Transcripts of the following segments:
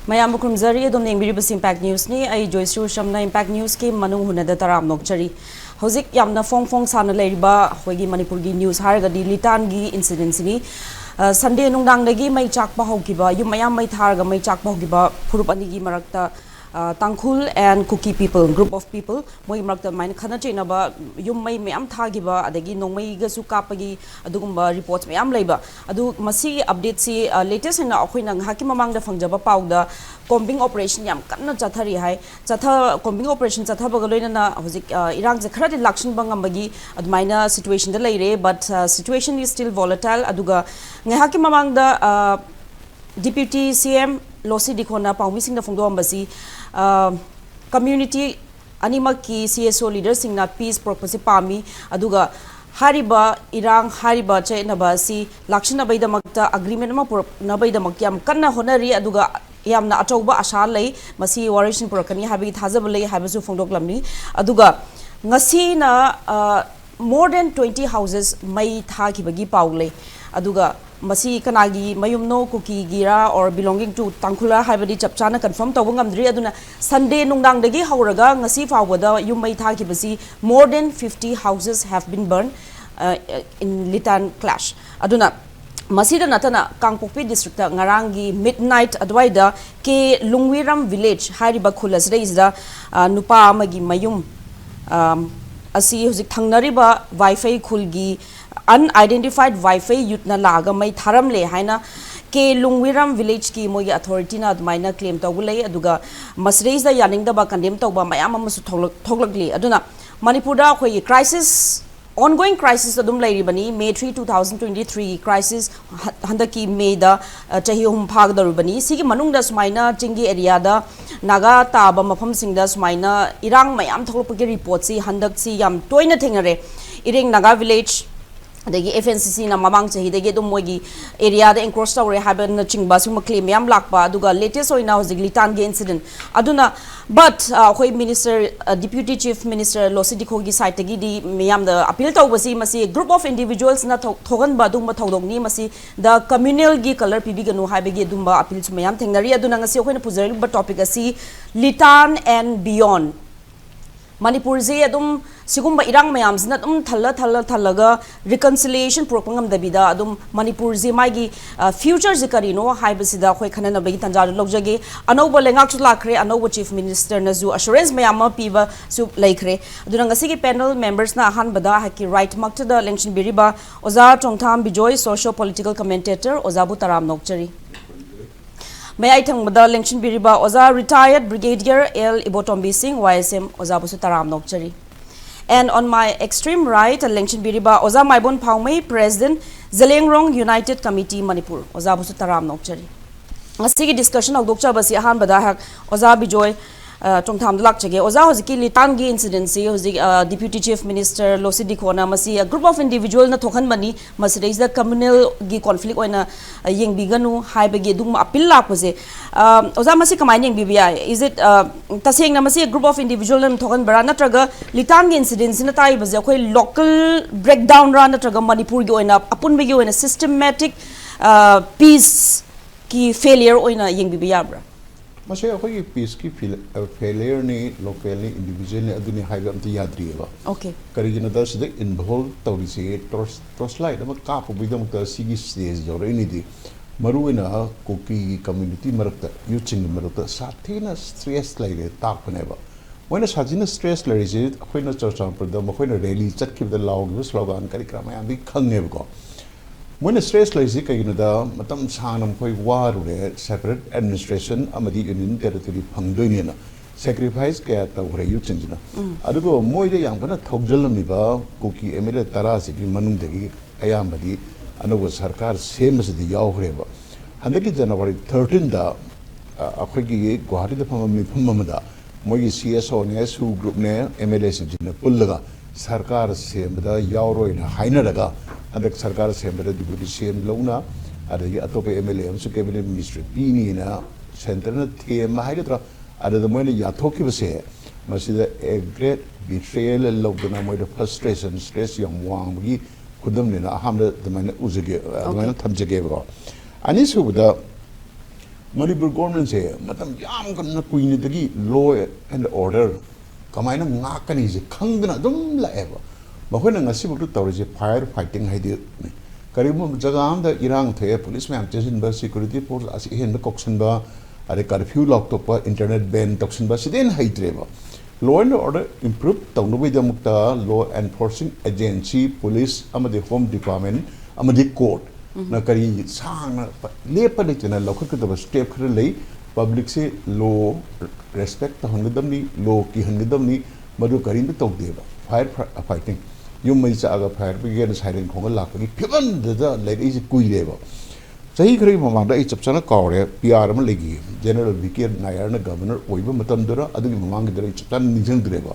Mayam Kumzari, Dom Ningiribus Impact News ni, I Joyce Shamna Impact News came Manu Hunada Taram Nokchari. Hozik Yamna Fong Sana Leriba, Hogi Manipuri News Hargadi Litangi incidents ni. Sunday Nungdang Nagi, may Chakpa Hokiba, you Mayam may Targa, may Chakpa Hokiba, Purupanigi Marakta. Tangkhul and Kuki people, group of people, moi marakta main khana chena ba yum mai mayam thagi ba adagi nongmai ga su kapagi adugumba reports mayam leiba adu masi update si latest na akhoina ngaki mamang da fangjaba pawda combing operation yam kanna chathari hai chatha combing operation chatha ba galoina na hojik irang je khara lakshin bangam bagi admaina situation da leire but situation is still volatile aduga ngaki mamang da Deputy CM Losi Dikona Pawmi Singh na Fungdo Ambasi community animak ki CSO leaders sing na peace purpose pami aduga hariba irang hariba che na basi lakshana bai da makta agreement ma na bai da makyam kanna honari aduga yamna achauba asha lei masi warishin purakani habi thazab lei habisu fungdok lamni aduga ngasi na more than 20 houses mai tha ki bagi paule aduga masi kanagi mayumno kuki gira or belonging to Tangkhula habadi chapchana confirm tawangam dri aduna Sunday nungdang dagi hauraga ngasi fawada yumai thaki basi more than 50 houses have been burned in Litan clash aduna masida natana Kangpokpi district ngarangi midnight adwaida ke Lungwiram village hariba khulas reisda nupa amagi mayum asi hozik thangnariba wifi khulgi unidentified Wi-Fi youth na laga may tharam le haina ke Lungwiram village ki mogi authority na admaina claim tawulay aduga mas raise da yaning da ba condemn tawba mayam amasu thoglagli aduna Manipur da khoi crisis ongoing crisis adum lairi bani May 3 2023 crisis handaki May da chahi hum phag da rubani sigi manung da sumaina chingi area da naga taba mafam sing da sumaina irang mayam tholopagi report si handak si yam toina thengare iring naga village the FNCC na mamang chahi the dum mogi area the encroach tawre haben na chingba sum claim yam lakpa aduga latest oi now Litan ge incident aduna but khoi minister deputy chief minister Losi Dikhogi side gi di miyam da appeal tawbasi masi group of individuals na thogan ba dum thodong ni masi the communal gi color pb ganu haibe gi dum ba appeal sum yam thengnari aduna ngasi khoi na puzaril ba topic asi Litan and Beyond Manipur ze adum sigumba irang mayam zina adum thalaga reconciliation program dabida adum Manipur ze magi future zikari no haibasida khoi khanana bagi tanjar logjage anoba lengak chu lakre anoba chief minister nazu assurance mayam piba su laikre aduna ngasi gi panel members na han bada haki right makta da election biriba oza chongtham bijoy socio political commentator oza butaram nokchari May I thank the election biriba Oza retired Brigadier L. Ibotombi Singh YSM Oza Busu Taram Nokchari. And on my extreme right, election biriba Oza Maibon Paumei President Zelengrong United Committee Manipur Oza Busu Taram Nokchari. Ngasigi discussion of Dokcha Basi Han Badahak Oza Bijoy Chongtham Dalak Chage Oza Hoziki Litangi incident si Hozik Deputy Chief Minister Losi Dikona Masi a group of individual na Thokan Mani Masi raise the communal gi conflict oina yeng biganu hai bagi dung appeal lak pose Oza Masi kamai yeng BBI is it taseng na Masi a group of individual na Thokan bara natraga Litangi incident na tai baze khoi local breakdown ra natraga Manipur gi oina apun bagi oina systematic peace ki failure oina yeng BBI bra Masih aku ini peace ki failure ni locally individual ni adunia haiga amti yadri ba. Okay. Karena dah sudah involved tahu sih terus lain, nama kapu bidang kita sigi stage jauh ini di maruina koki community merata, youthing merata, saatnya stress lagi tak pernah ba. Mana saatnya stress lagi sih, aku ini cerita pada, aku ini rally cat kita lawan itu slogan kari keramai ambil khangnya ba. Mana stress lagi sih kayak gini dah, macam sangat koi waru le separate administration amadi union territory pangdoi ni na sacrifice kayak tahu orang youth change na. Aduh ko moi je yang kana thokjalam ni ba koki emere tara sih di manung degi ayam amadi anu ko sarkar same sih di jauh reba. Hande ki January 13 dah aku ki Guwahati dah pamam dah moi ki CSO ne su group ne MLA sih na pullaga sarkar same dah jauh roi na haina daga. Ada sarkar sembada di Budisian launa, ada juga atau PMLA, masuk cabinet ministry, ini na center na tema hai kita, ada demo ini jatuh ke besar, masih ada a great betrayal lalu na moda frustration, stress yang wang bagi kudam ni na, aham na demo ini uzage, demo ini tham jage berko. Ani sudah Manipur government se matam yam kan kuini dagi law and order kamai na ngakani je khangna dum la eba bahoi na ngasi buktu tawre je fire fighting haidi karibu jagam da irang the police man chesin ba security force asi hen da koksan ba are curfew lock to pa internet ban toksan ba siden haidre ba law and order improve tawno bai da mukta law enforcing agency police amade home department amade court na kari sang na lepa le chana lokhat ka step khare lei public se law respect ta hangdam ni law ki hangdam ni madu kari na tok deba fire fighting yum mai cha aga fire brigade siren khong la ka ni phiban da le is kui deba sahi khari mamang da I chapchana kawre PR ma legi general VK Nair na governor oiba matam dura adu mamang da chapchan nijang dreba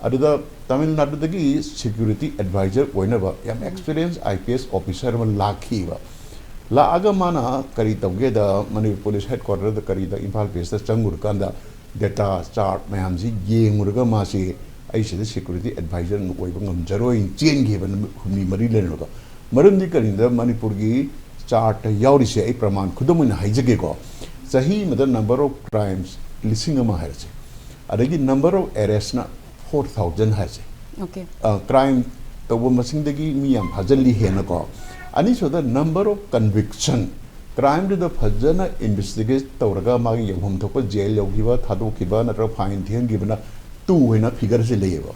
aduda Tamil Nadu dagi security advisor oinaba yam experienced IPS officer ma lakhi ba la aga mana kari tawge da Manipur police headquarter da kari da Imphal base da changur kanda data chart mayam ji yengurga ma se ai se security advisor no oiba ngam jaro in chen ge ban humni mari len ro marum di kari da Manipur gi chart yauri se ai praman khudum na haijage ko sahi madan number of crimes listing ma harse adagi number of arrests na 4,000 has okay crime the woman sing the miyam hazali henako ani so the number of conviction crime to the phajana investigate tawraga magi yamhum thoko jail yogiba thadu kiba na fine thian gibna 2 hena figure se leyeba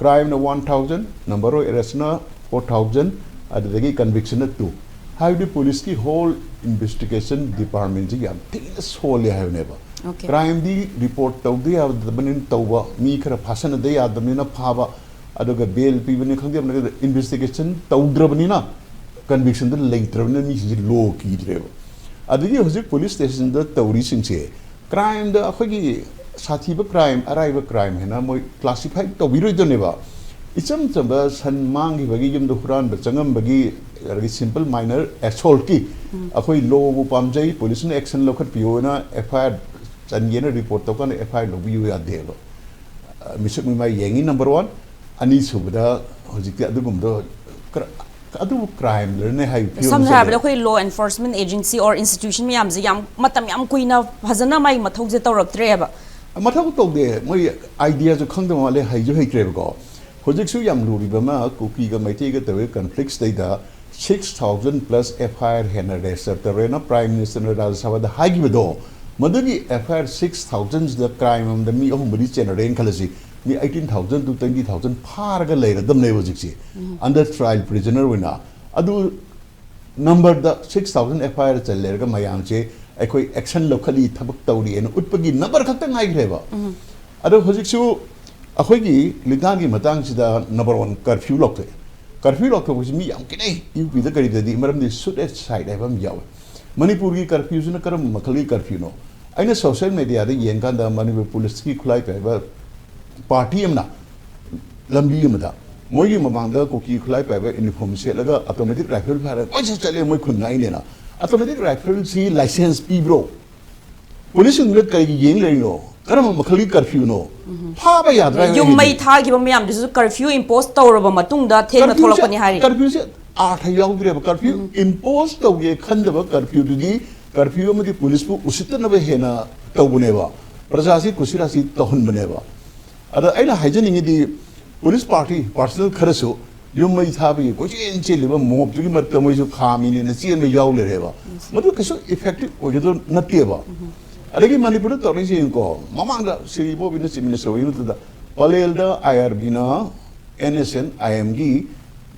crime na 1000 number of arrest na 4000 adagi conviction na 2 how the police ki whole investigation department ji yam this whole have never okay crime di report tawdi ya banin tawba mi khara phasana de ya damina phaba aduga bail pibani khangdem na investigation tawdrabani na conviction da leitrabna mi ji law ki dreba adigi hojik police station da tawri singse crime da akhagi sathiba crime araiba crime hena moi classify tawbiroi doneba icham chamba san mangi bagi yum da huran ba changam bagi simple minor assault ki akhoi law bu pamjai police na action lokhat piona FIR and report to kan FIR no view ya delo misuk mi mai yengi number 1 ani subda hojik adugum do adu crime lerne hai some have the law enforcement agency or institution mi yam yam matam yam kuina hazana mai mathau je tawrak treba mathau to de moi idea jo khangdam wale hai jo hai treba ko hojik su yam luri ba ma cookie ga mai te ga tawe conflicts data 6,000 plus FIR hena register rena prime minister na Rajya Sabha da hagi do Madagi FIR 6,000 the crime of the me of Mudi Generation Kalasi, me 18,000 to 20,000 Paraga later, the neighbors under trial prisoner winner. Adu number the 6,000 FIR Lerga Mayamche, a action locally Tabuk Tauri and Utpagi number Katan I greva. Adu Hosiku Ahogi, Litan Matang the number 1 curfew lock. Curfew lock was me, you be the Maram the Sudet side of them yaw. Manipuri curfew is a Makali curfew no. I know social media the Yankan the Manipur police ki kulai pa party amna lambi amda moyi mamanga ko ki kulai pa uniform se laga automatic rifle phara oi se chale moi khunai ne na automatic rifle si license pi bro police nglet kai yeng le no karam makali curfew no pha ba yadra yum mai tha gi bam yam disu curfew impose tawraba matung da thena tholakani hari curfew se आठ याव बिरे curfew impose तौगे खंदब curfew दुगी curfew में police को उसितनब हेना तौबनेबा प्रजासी कुसिरासी तहनबनेबा अदा आइना हाइजनिंगदि police party personal खरसो yum मै थाबि कोचेन चेलिबा mob दुगी मत मैसु खामिनि न chain में याव लेरेबा मदु कसो इफेक्टिव ओजदो नतेबा अदगी मणिपुर तरिसे को ममांगा सिरिबो बिन सिमिन सवयुदा पलेलदा आईआरबी ना एनएसएन आईएमगी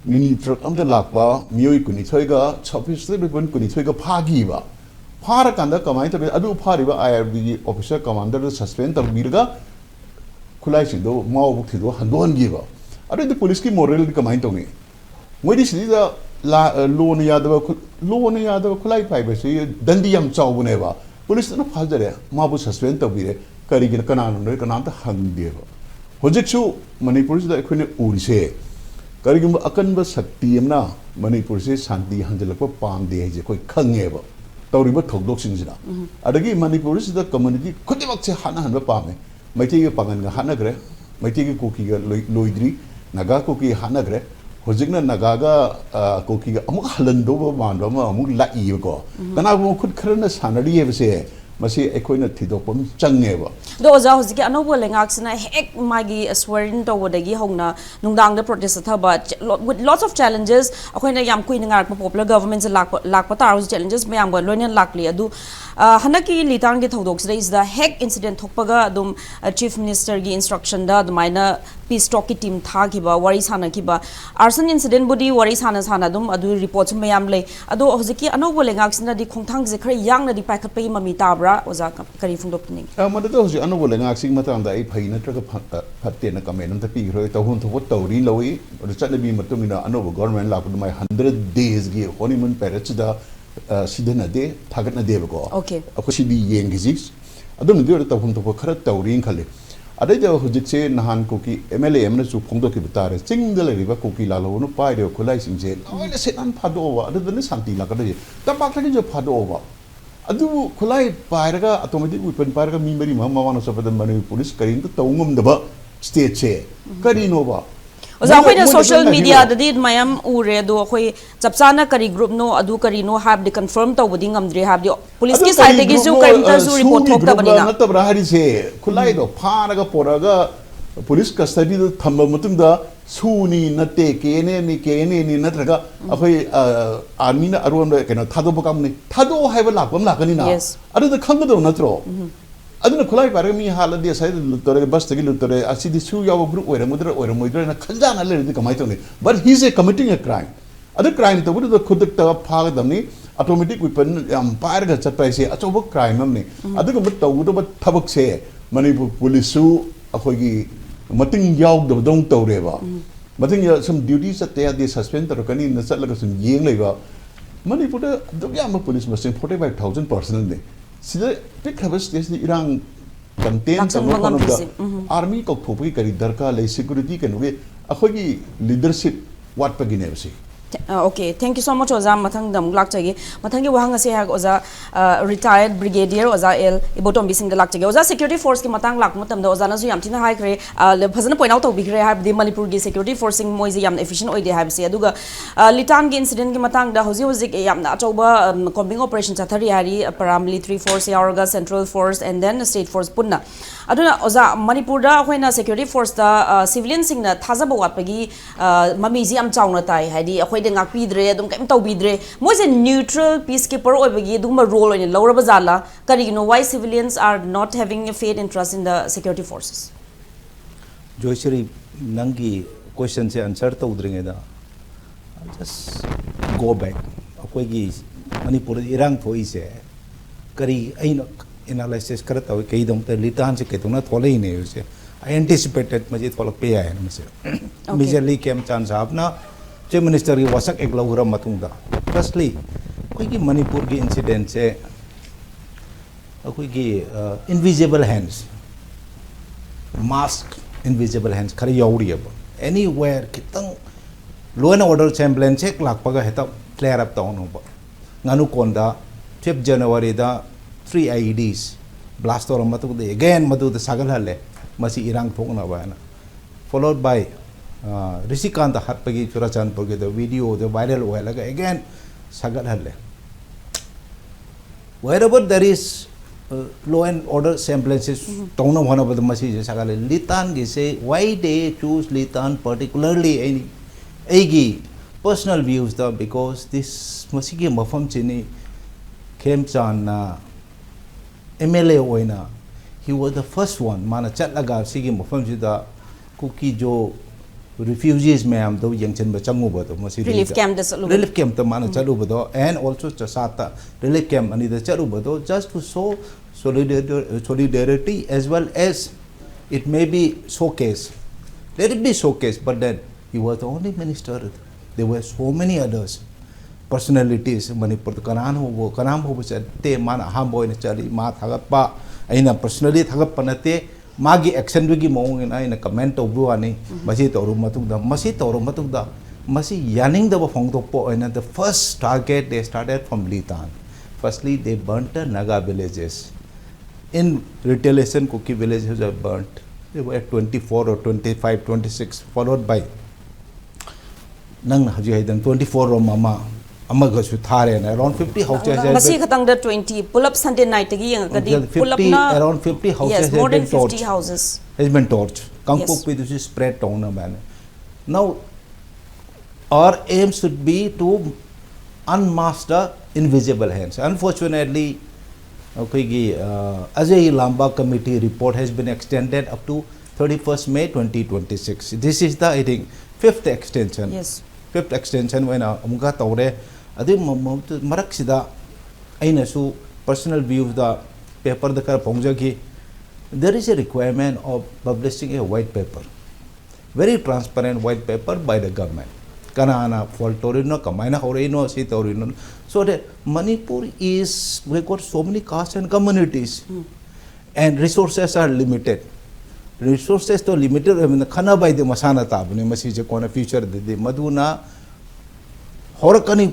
mini truck am the lakwa mioi kuni thoiga 26 kuni thoiga phagi ba phara kanda kamai ta adu phari ba IRB officer commander suspend tar birga khulai sindo mau bu thido handon gi ba adu the police ki moral kamai to ngi moi di sida la loan yadaba khulai pai ba se dandi yam chaw bu ne ba police na phajare ma bu suspend ta bire kari gi kana no kana ta hang de ba hojik chu manipur da khone uri se Karigum akan ba sakti amna Manipur se shanti hanjalakpa pam de je koi khangeba tawriba thokdok singsina adagi Manipur se the community khutimak se hana hanba pame maiti ge pangan ga hana gre maiti ge koki ga loidri naga koki hana gre hojikna nagaga koki ga amuk halando ba mando ma amuk lai ko kana mo khut kharna sanari he se masi ekoina thidopam change ba do oza hojiki anobo lengak sina hek magi swearing to wodagi hongna nungdang the protest thaba with lots of challenges akoina yam kuin ngar popular government se lak pa tar challenges mayam ba loinen lakli adu hanaki litang gi thodok sida is the hek incident thokpaga adum chief minister gi instruction da adumaina peace talk ki team tha ki ba wari sana ki ba arson incident body wari sana dum adu reports mayam le adu hojiki anobo lengak sina di khongthang je khare yang na di pakat pe mami tabra oza kari fundop ni madada hoji anobo lengak sing matang da ai phai na traga phatte na comment am ta pi roi to hun thobot tawri loi chatna bi matungina anobo government la ku mai 100 days gi honeymoon period da sidana de thagat na de ko okay ako sidi yeng gi six adum de ta hun thobo khara tawri khale adai da hojik se nahan ko ki MLA amna su phongdo ki bitare chingdal riba ko ki la lo no pai de khulai sing se ole se an phado wa adu ne santi la ka de ta bak la jo phado wa adu khulai pai raga automatic weapon pai raga mi mari ma ma no sapada mani police karin to tawngum da ba state se kari no ba oza akoina social media dadi mayam ure do akoi chapchana kari group no adu kari no have the confirm to bodi ngamdre have the police ki side gi ju karimta zu report thok ta bani na natabra hari se khulai do pharaga poraga police custody do thamba mutum da suni nate kene ni natraga akoi army na aron da kena thado bakam ni thado haiba lakam lakani na adu da khang do natro aduna khulai pare mi hala dia sai lutore bus tagi lutore asidi su yaw group oira mudra na khanjana le kamai to ni but he is committing a crime other crime to would the khudak ta phag damni automatic weapon empire ga chapai se achobo crime amni adu ko to would but thabak se manipur police su akhoi gi mating yaw do dong to re ba mating ya some duties at they suspend to kani na chatlaga sum yeng leiba manipur da yam police must 45000 personnel ne sida pick habas this the irang content of the army ko thopi kari darka le security kan we akhogi leadership wat pagine se okay thank you so much oza mathang dam lak chagi mathang gi wahang ase ha oza retired brigadier oza el ibotom bising da lak chagi oza security force ki matang lak mutam da oza na su yam thina hai kre phazana point out to bi kre ha di manipur gi security forcing moize yam efficient oide ha se aduga litan gi incident gi matang da hoji yam na choba combing operation chathari hari paramilitary force yaurga central force and then state force punna aduna oza manipur da hoina security force da civilian sing na thajaba watpagi mami ji am chauna tai hadi akhoi de ngak pidre adum kaim tau bidre moise neutral peacekeeper oibagi dum role oine lawraba jala kari no why civilians are not having a faith and trust in the security forces joyshri nangi question se answer to udringe da just go back akoi gi manipur irang thoi se kari aina analysis karata kai dom te litan se ketuna tholei ne se I anticipated maji tholak pe ay na se majorly kem chance apna chief minister ki wasak ek lawura matungda firstly koi ki manipur ki incident se koi ki invisible hands mask invisible hands khari yauri ab anywhere kitang law and order semblance ek lak paga heta clear up down ba nganu konda 5 January da 3 IEDs blast or matugde again madu the sagal halle masi irang thokna ba na followed by Rishikant hat pagi Churachandpur ke the video the viral hoya laga again sagal halle wherever there is law and order semblances tawna one of the message sagal litan gi say why they choose litan particularly any agi personal views da because this masigi mafam chini khemchan MLA oina he was the first one mana chatlaga sigi mafam sida kuki jo refugees mayam do yangchen ba changu ba do masi relief camp ta mana chalu ba do and also chasata relief camp ani da chalu ba do just to show solidarity as well as it may be showcase let it be showcase but then he was the only minister there were so many others personalities manipur kanan ho kanam ho te mana ham boy na chali ma thagat pa aina personally thagat panate magi action gi mong ina comment to bu ani masi to ru matung da masi yaning da phong to po ina the first target they started from Litan firstly they burnt the Naga villages in retaliation Kuki villages were burnt they were 24 or 25 26 followed by nang haji haidang 24 room amaga su thare na around 50 houses masi khatang da 20 pull up Sunday night gi yang kadi pull up na around 50 houses yes more than 50 torched, houses has been torched kangkok Yes. pe this is spread down na man. Now our aim should be to unmask the invisible hands. Unfortunately Ajay Lamba committee report has been extended up to 31st May 2026. This is the, I think, fifth extension. Yes. Fifth extension when amuga tawre adi marak sida aina su personal view of the paper the kar pongjagi there is a requirement of publishing a white paper, very transparent white paper by the government. Kanana fault torino kamaina horino si torino, so that Manipur is, we got so many castes and communities and resources are limited. Resources to limited, I mean, khana by the masana tabune message kona future the maduna horakani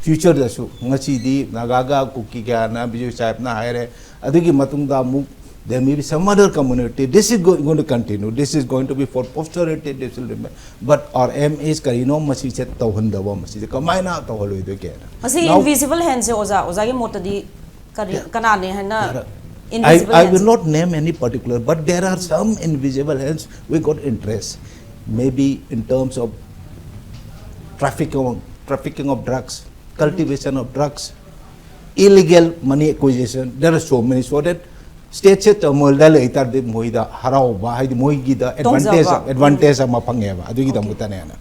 future the su ngachi di nagaga kuki na biju sahib na hire adigi matungda mu there may be some other community. This is going to continue. This is going to be for posterity. This will remain. But our aim is karino message tawhandawa message kamaina tawhalu idu kera. Masi invisible hands oza gi motadi kanane hai na. I will not name any particular, but there are some invisible hands we got interest. Maybe in terms of trafficking of drugs, cultivation of drugs, illegal money acquisition. There are so many. So that state se turmoil da later the moida harau ba hai moigi da advantage ama pangeva adu gi da mutane na.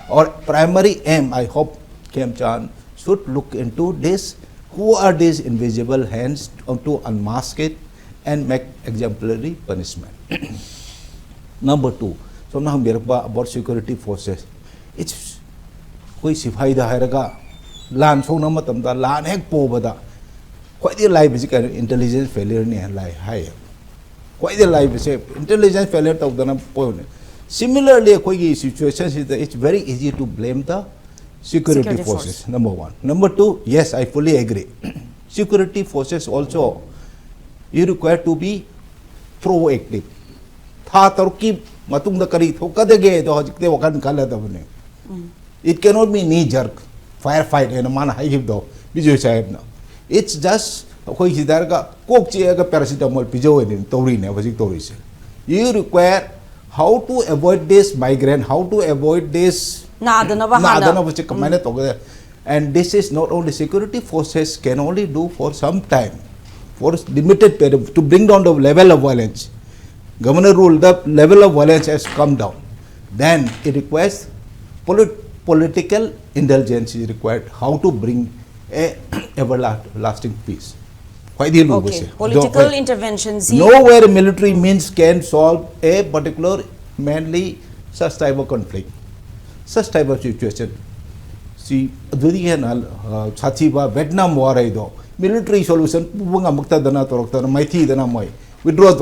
Or primary aim, I hope Kemchan should look into this. Who are these invisible hands to unmask it and make exemplary punishment? Number two, so now about security forces. It's koi sifai da hairaga lan so na matam da lan hek po bada. Quite the life is intelligence failure ni lai hai. Quite the life is intelligence failure to the point. Similarly, koi situations is it's very easy to blame the security forces, number one. Number two, yes, I fully agree. Security forces also, you require to be proactive. It cannot be knee jerk, firefight, and a man high hip dog. It's just you require how to avoid this migrant, how to avoid this. And this is not only security forces can only do for some time, for limited period, to bring down the level of violence. Governor ruled the level of violence has come down. Then it requires political indulgence is required, how to bring a everlasting peace. Okay. Political interventions. Nowhere military means can solve a particular mainly such type of conflict. Such type of situation. See, Vietnam war military solution withdraw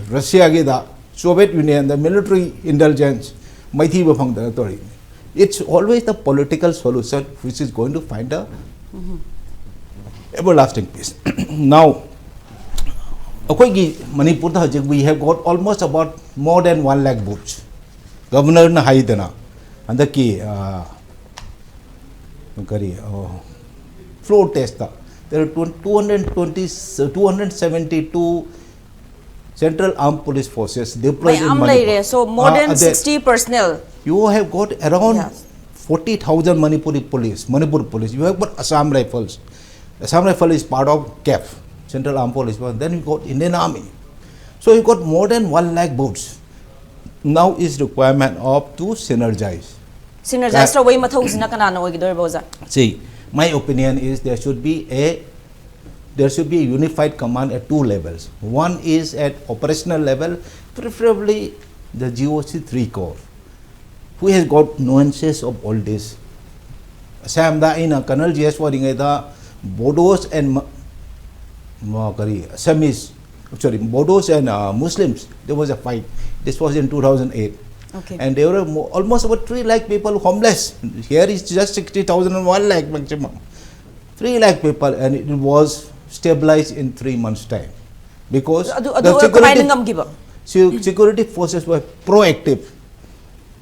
Russia Soviet Union the military indulgence it's always the political solution which is going to find a everlasting peace. Now Manipur we have got almost about more than 1 lakh booths. Governor na haidana and the key floor test. There are 272 Central Armed Police Forces deployed in Manipur. So more than 60 personnel. You have got around 40,000 Manipur police. You have got Assam Rifles. Assam Rifle is part of CAF, Central Armed Police. Then you got Indian Army. So you got more than 1 lakh boots. Now is requirement of to synergize. Synergize the way mathos na kanana wagidor boza. See, my opinion is there should be a unified command at 2 levels. One is at operational level, preferably the GOC 3 Corps, who has got nuances of all this. Sam da ina Colonel GS waringa da Bodos and Samis, sorry, Bodos and Muslims. There was a fight. This was in 2008. Okay. And there were almost about 3 lakh people homeless. Here is just 60,000 and 1 lakh maximum. 3 lakh people, and it was stabilized in 3 months' time. Because the security forces were proactive.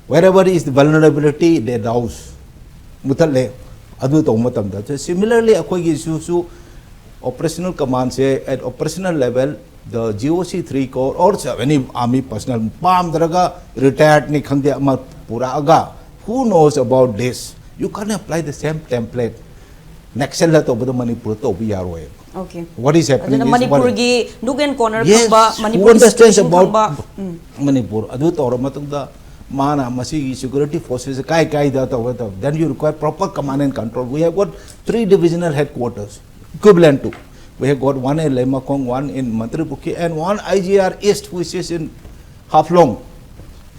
wherever is the vulnerability, they douse. Mutale, adu to matamda. So similarly, akogi issue operational command say at operational level, the GOC 3 Corps or any army personnel, Pam Draga, retired ni khangde amar pura aga. Who knows about this? You can apply the same template. Next level to the Manipur to be our way. Okay. What is happening is Manipur gi nook and corner yes, Manipur who understands about Manipur? Adu to matunda mana masi security forces kai da then you require proper command and control. We have got 3 divisional headquarters equivalent to. We have got one in Lemakong, one in Manipuri, and one IGR East, which is in Haflong.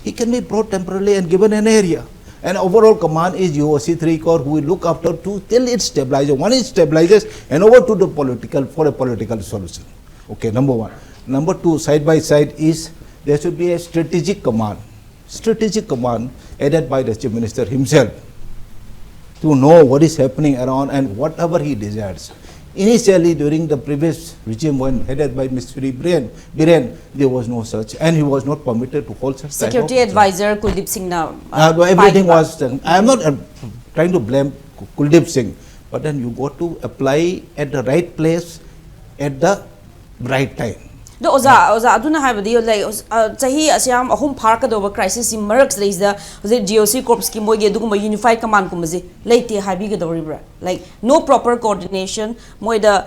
He can be brought temporarily and given an area. And overall command is UOC 3 Corps, who will look after two till it stabilizes. One is stabilizes and over to the political for a political solution. Okay, number one. Number two, side by side is there should be a strategic command. Strategic command headed by the Chief Minister himself to know what is happening around and whatever he desires. Initially, during the previous regime, when headed by Mr. Biren, there was no such, and he was not permitted to hold such. Security Advisor Kuldeep Singh na everything was. I am not trying to blame Kuldeep Singh, but then you got to apply at the right place at the right time. Do oza aduna haibadi like chahi asiam ahum pharka do crisis in marks is the GOC corps ki moige duguma unified command kumaji leite haibi ga doribra like no proper coordination moi the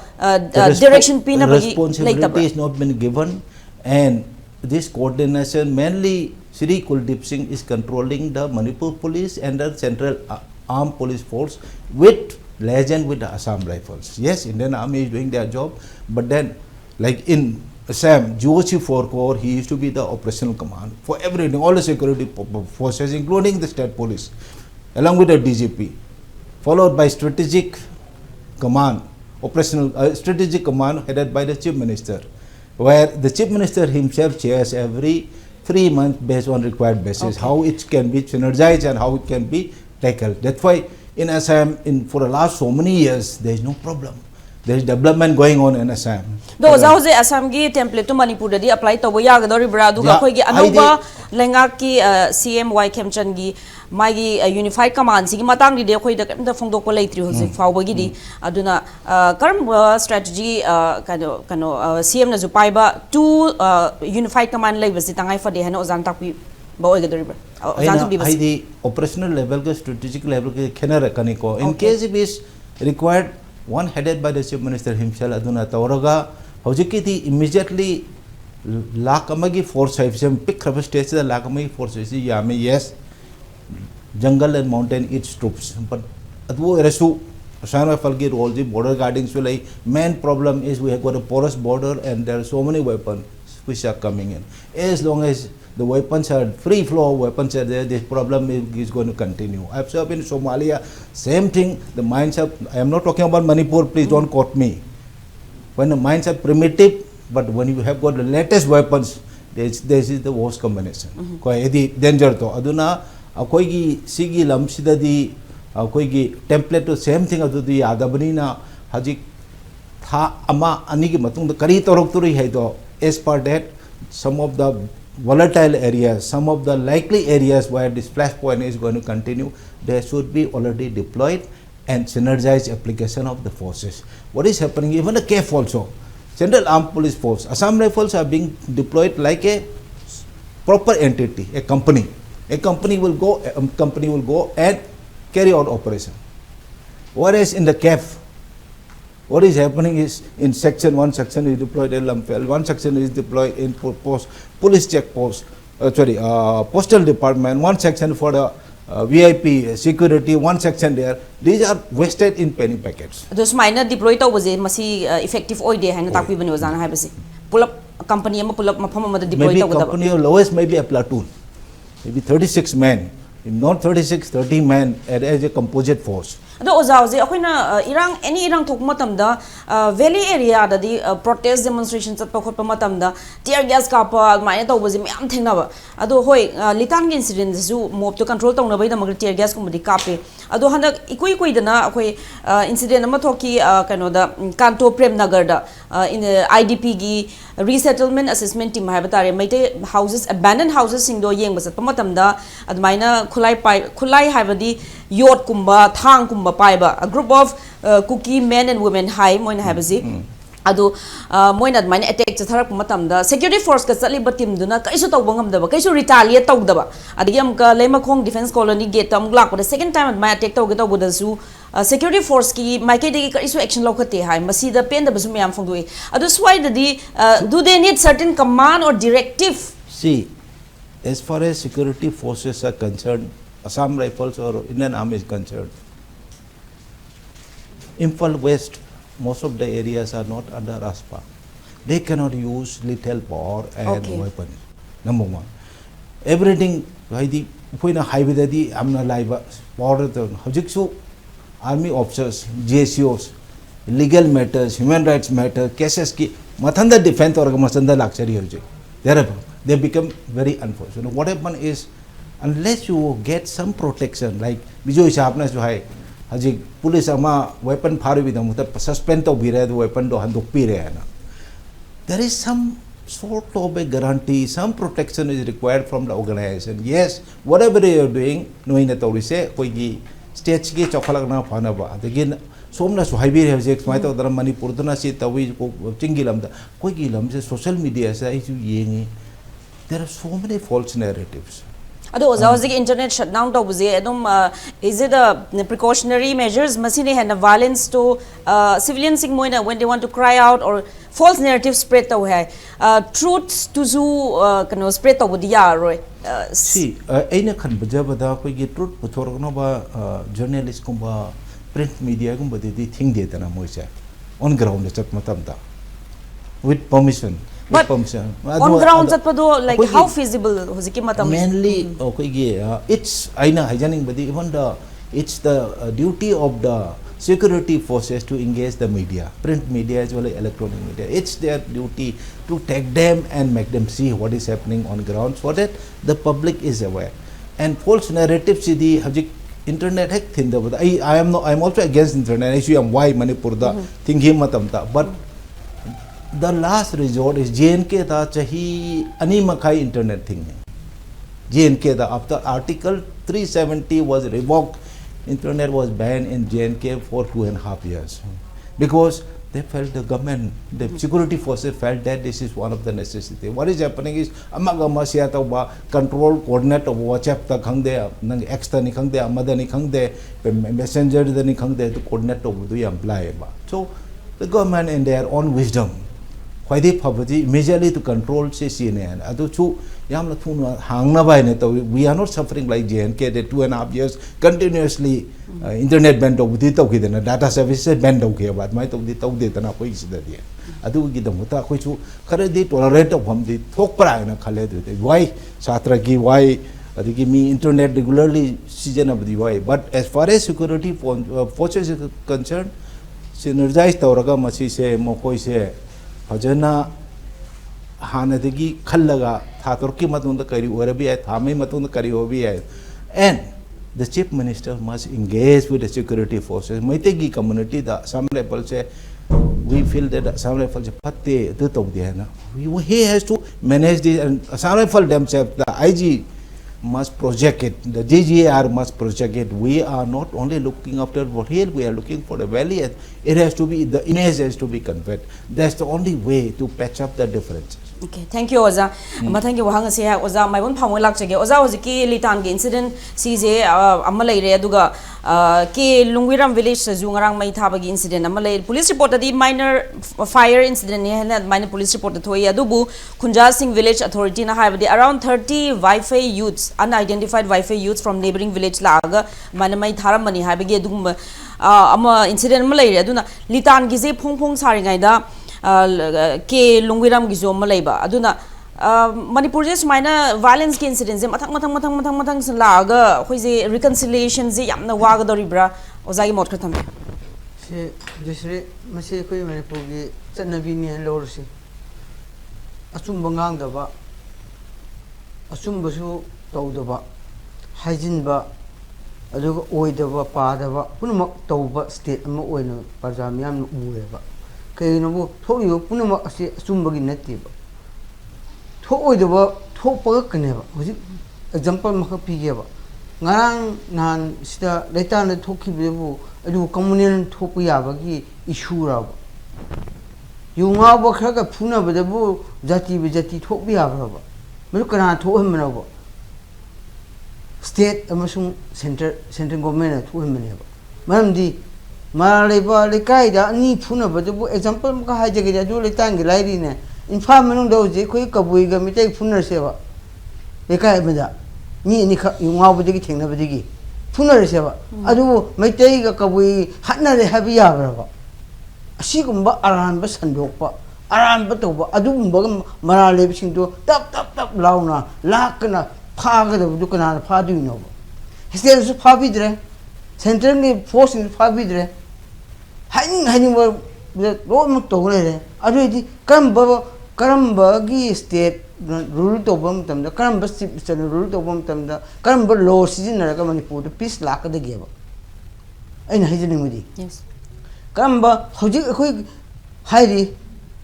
direction pin responsibility is not been given, and this coordination mainly Shri Kuldeep Singh is controlling the Manipur police and the central armed police force with liaison with the Assam Rifles. Yes, Indian Army is doing their job, but then like in Assam, GOC 4 Corps, he used to be the operational command for everything, all the security forces, including the state police, along with the DGP, followed by strategic command, operational strategic command headed by the Chief Minister, where the Chief Minister himself chairs every 3 months based on required basis, how it can be synergized and how it can be tackled. That's why in Assam, for the last so many years, there is no problem. There is development going on in Assam. Those are the Assam gi template to Manipur di apply to boya gadori bra duga khoi gi anuba lenga ki CM Y Khemchan gi magi unified command sigi matang di de khoi da phongdok ko leitri hoje fawba gi di aduna karam strategy kano CM na jupai ba two unified command level si tangai fa de hano ozan takpi ba oi gadori bra ozan to bi bas the operational level ke strategic level ke khena rakani ko in case if is required one headed by the Chief Minister himself aduna tauraga hojiki immediately lakamagi force have pick crab stage the lakamagi force is yami yes jungle and mountain its troops but adu resu Assam Falgi role the border guarding so like main problem is we have got a porous border and there are so many weapons which are coming in. As long as the weapons are free flow weapons are there, this problem is going to continue. I observed in Somalia, same thing, the mines are, I am not talking about Manipur, please don't quote me. When the mines are primitive, but when you have got the latest weapons, this is the worst combination. Danger to. Aduna, akoigi sigi lamsidadi, akoigi template to same thing adudi adabani hajik tha ama anigi matung the kari torok turi hai do. As per that, some of the volatile areas, some of the likely areas where this flashpoint is going to continue, they should be already deployed and synergized application of the forces. What is happening, even the CAF also, Central Armed Police Force, Assam Rifles are being deployed like a proper entity, a company. A company will go and carry out operation. Whereas in the CAF, what is happening is in section, one section is deployed in Lamphel, one section is deployed in police check post, postal department, one section for the VIP security, one section there. These are wasted in penny packets. Those minor deployed was a masi effective oil day hang taki benozan habasi. Pull up company pull up mapama deployed. Maybe company lowest maybe a platoon, maybe 36 men. not 36, 30 men as a composite force. ado oza oze akoina irang any irang thok matamda valley area da di protest demonstration chat pa khot pa matamda tear gas ka pa maina to bozi myam thengna ba ado hoi litan gi incident zu mob to control tong na bai da mag tear gas ko mudi kape ado handa ikoi koi da na akoi incident ama thoki kano da kanto prem nagar da in idp gi resettlement assessment team ha batare maite houses abandoned houses sing do yeng ba chat pa matamda admaina khulai ha badi yot kumba thang kumba paiba a group of cookie men and women high moina habazi adu moina admaina attack chatharak matamda security force ka chali ba team duna kaisu tawba ngamdaba kaisu retaliate tawdaba adigi amka leimakhong defense colony gate am glak da second time admaina attack tawga tawda su security force ki maike de kaisu action lokhate hai masi da pen da basum yam phongdoi adu swai da di do they need certain command or directive? See, as far as security forces are concerned, Assam Rifles or Indian Army is concerned, Imphal West, most of the areas are not under ASPA. They cannot use lethal power and weapons. Number one. Everything, highway dadi amna live border hajiksu army officers, GSOs, legal matters, human rights matters, cases ki mathanda defense or masanda luxury hoje. They become very unfortunate. What happen is, unless you get some protection, like bijo hisabna jo hai haji police ama weapon phari bidam utar suspend to bhi rahe weapon do handuk pi rahe na, there is some sort of a guarantee, some protection is required from the organization. Yes, whatever they are doing, knowing that we say koi gi stage ki chokhalak na phana ba again somna so highway project mai to dara Manipur na si tawi ko chingilam da koi gi lam se social media sa isu yengi. There are so many false narratives. Ado oza internet shutdown to buzi adum is it a precautionary measures masine hai na violence to civilians sing moina when they want to cry out or false narrative spread to hai truth to zu kano spread to budi ya roi see aina khan bajabada koi gi truth puthorgno ba journalist kumba print media kumba de thing de tana moisa on ground chat matam da with permission. But on ground chatpado like how feasible hojiki matam mainly it's aina hijanic badi even it's the duty of the security forces to engage the media, print media as well as electronic media. It's their duty to take them and make them see what is happening on ground so that the public is aware. And false narratives the hajik internet hack thin da I'm also against internet issue am why Manipur da thinking matam ta, but the last resort is JNK da chahi ani makai internet thing hai. JNK da after article 370 was revoked, internet was banned in JNK for 2.5 years because they felt the government, the security forces felt that this is one of the necessity. What is happening is amagama siya ta ba control coordinate of WhatsApp ta khang de nang X ta ni khang de amada ni khang de messenger da ni khang de to coordinate to do apply ba. So the government in their own wisdom immediately to control CNN. We are not suffering like JNK, that 2.5 years continuously internet banned over the data services banned okay, but my talk the talk data na koi is that. Adu give the muta koi to currently tolerate of the talk prana khaled. Why Satraki, why they give me internet regularly season of the why. But as far as security forces is concerned, synergize Tauraga Masi say, Mokoi say. Hajana Hanadigi Kalaga, Taturki Matunda Kari Urabia, Tame Matunda Kari Obia, and the chief minister must engage with the security forces. Maitegi community, the some level say, we feel that some level Pate, Tutodiana. He has to manage this, and some level themselves, the IG must project it, the DGR must project it. We are not only looking after what hill, we are looking for the valley. It has to be, the image has to be conveyed. That's the only way to patch up the differences. Okay, thank you, Oza. Thank you, Wahanga Sia, Oza, my own power luck. Oza was a key Litan incident, CZ, Amalay Reduga, K Lungiram village, Zungarang Maitabagi incident, Amalay police reported the minor fire incident, minor police reported to Yadubu, Kunja Singh village authority, around 30 Wi-Fi youths, unidentified Wi-Fi youths from neighboring village Laga, Manamai Tharamani, Habigedum, incident Malay, Aduna, Litan Gize Pong Pong Saringaida. Ke Lungiram Gizo Malayba. Aduna Manipur je sumaina violence ke incidents mathang san laga khoi je reconciliation je yamna waga doribra ozagi mot khatam se jesre mase khoi Manipur gi chanabi ne lorsi asum bangang da ba asum basu tau da ba hajin ba aduga oi da ba pa da ba punumak tau ba state ama oina parja miyam ure ba kai no bu thoyo punumak ase asum bagi natti ba thoi da ba thok pa kane ba hoji example ma pi ge ba ngarang nan sida Litan na thokhi be bu adu communal thok ya ba gi issue ra ba yunga ba kha ka phuna ba da bu jati be jati thok bi ya ba ba me kana thok hem na ba state amasung central government na thok hem ne ba maram di ma le ba le kai da ni phuna ba da bu example ma ka ha je ge da du Litan ge lai ri ne infam manung do je khoi kabui ga mi tai phuna se ba le kai ba da ni ni kha yunga ba de gi thengna ba de gi phuna se ba adu mai tai ga kabui hatna le ha bi ya ba asigumba aran ba sandok pa aran ba to ba adu ba mara le sing do tap launa lakna pha ga du kana pha du no ba histen su pha bi dre central ni force ni pha bi dre hain ba ro mu to le adu di karam ba gi state rule to bam tam da karam ba rule to bam tam da karam ba law season na ga Manipur peace lak da ge ba ai na hijini mudi yes Kamba Hojik Heidi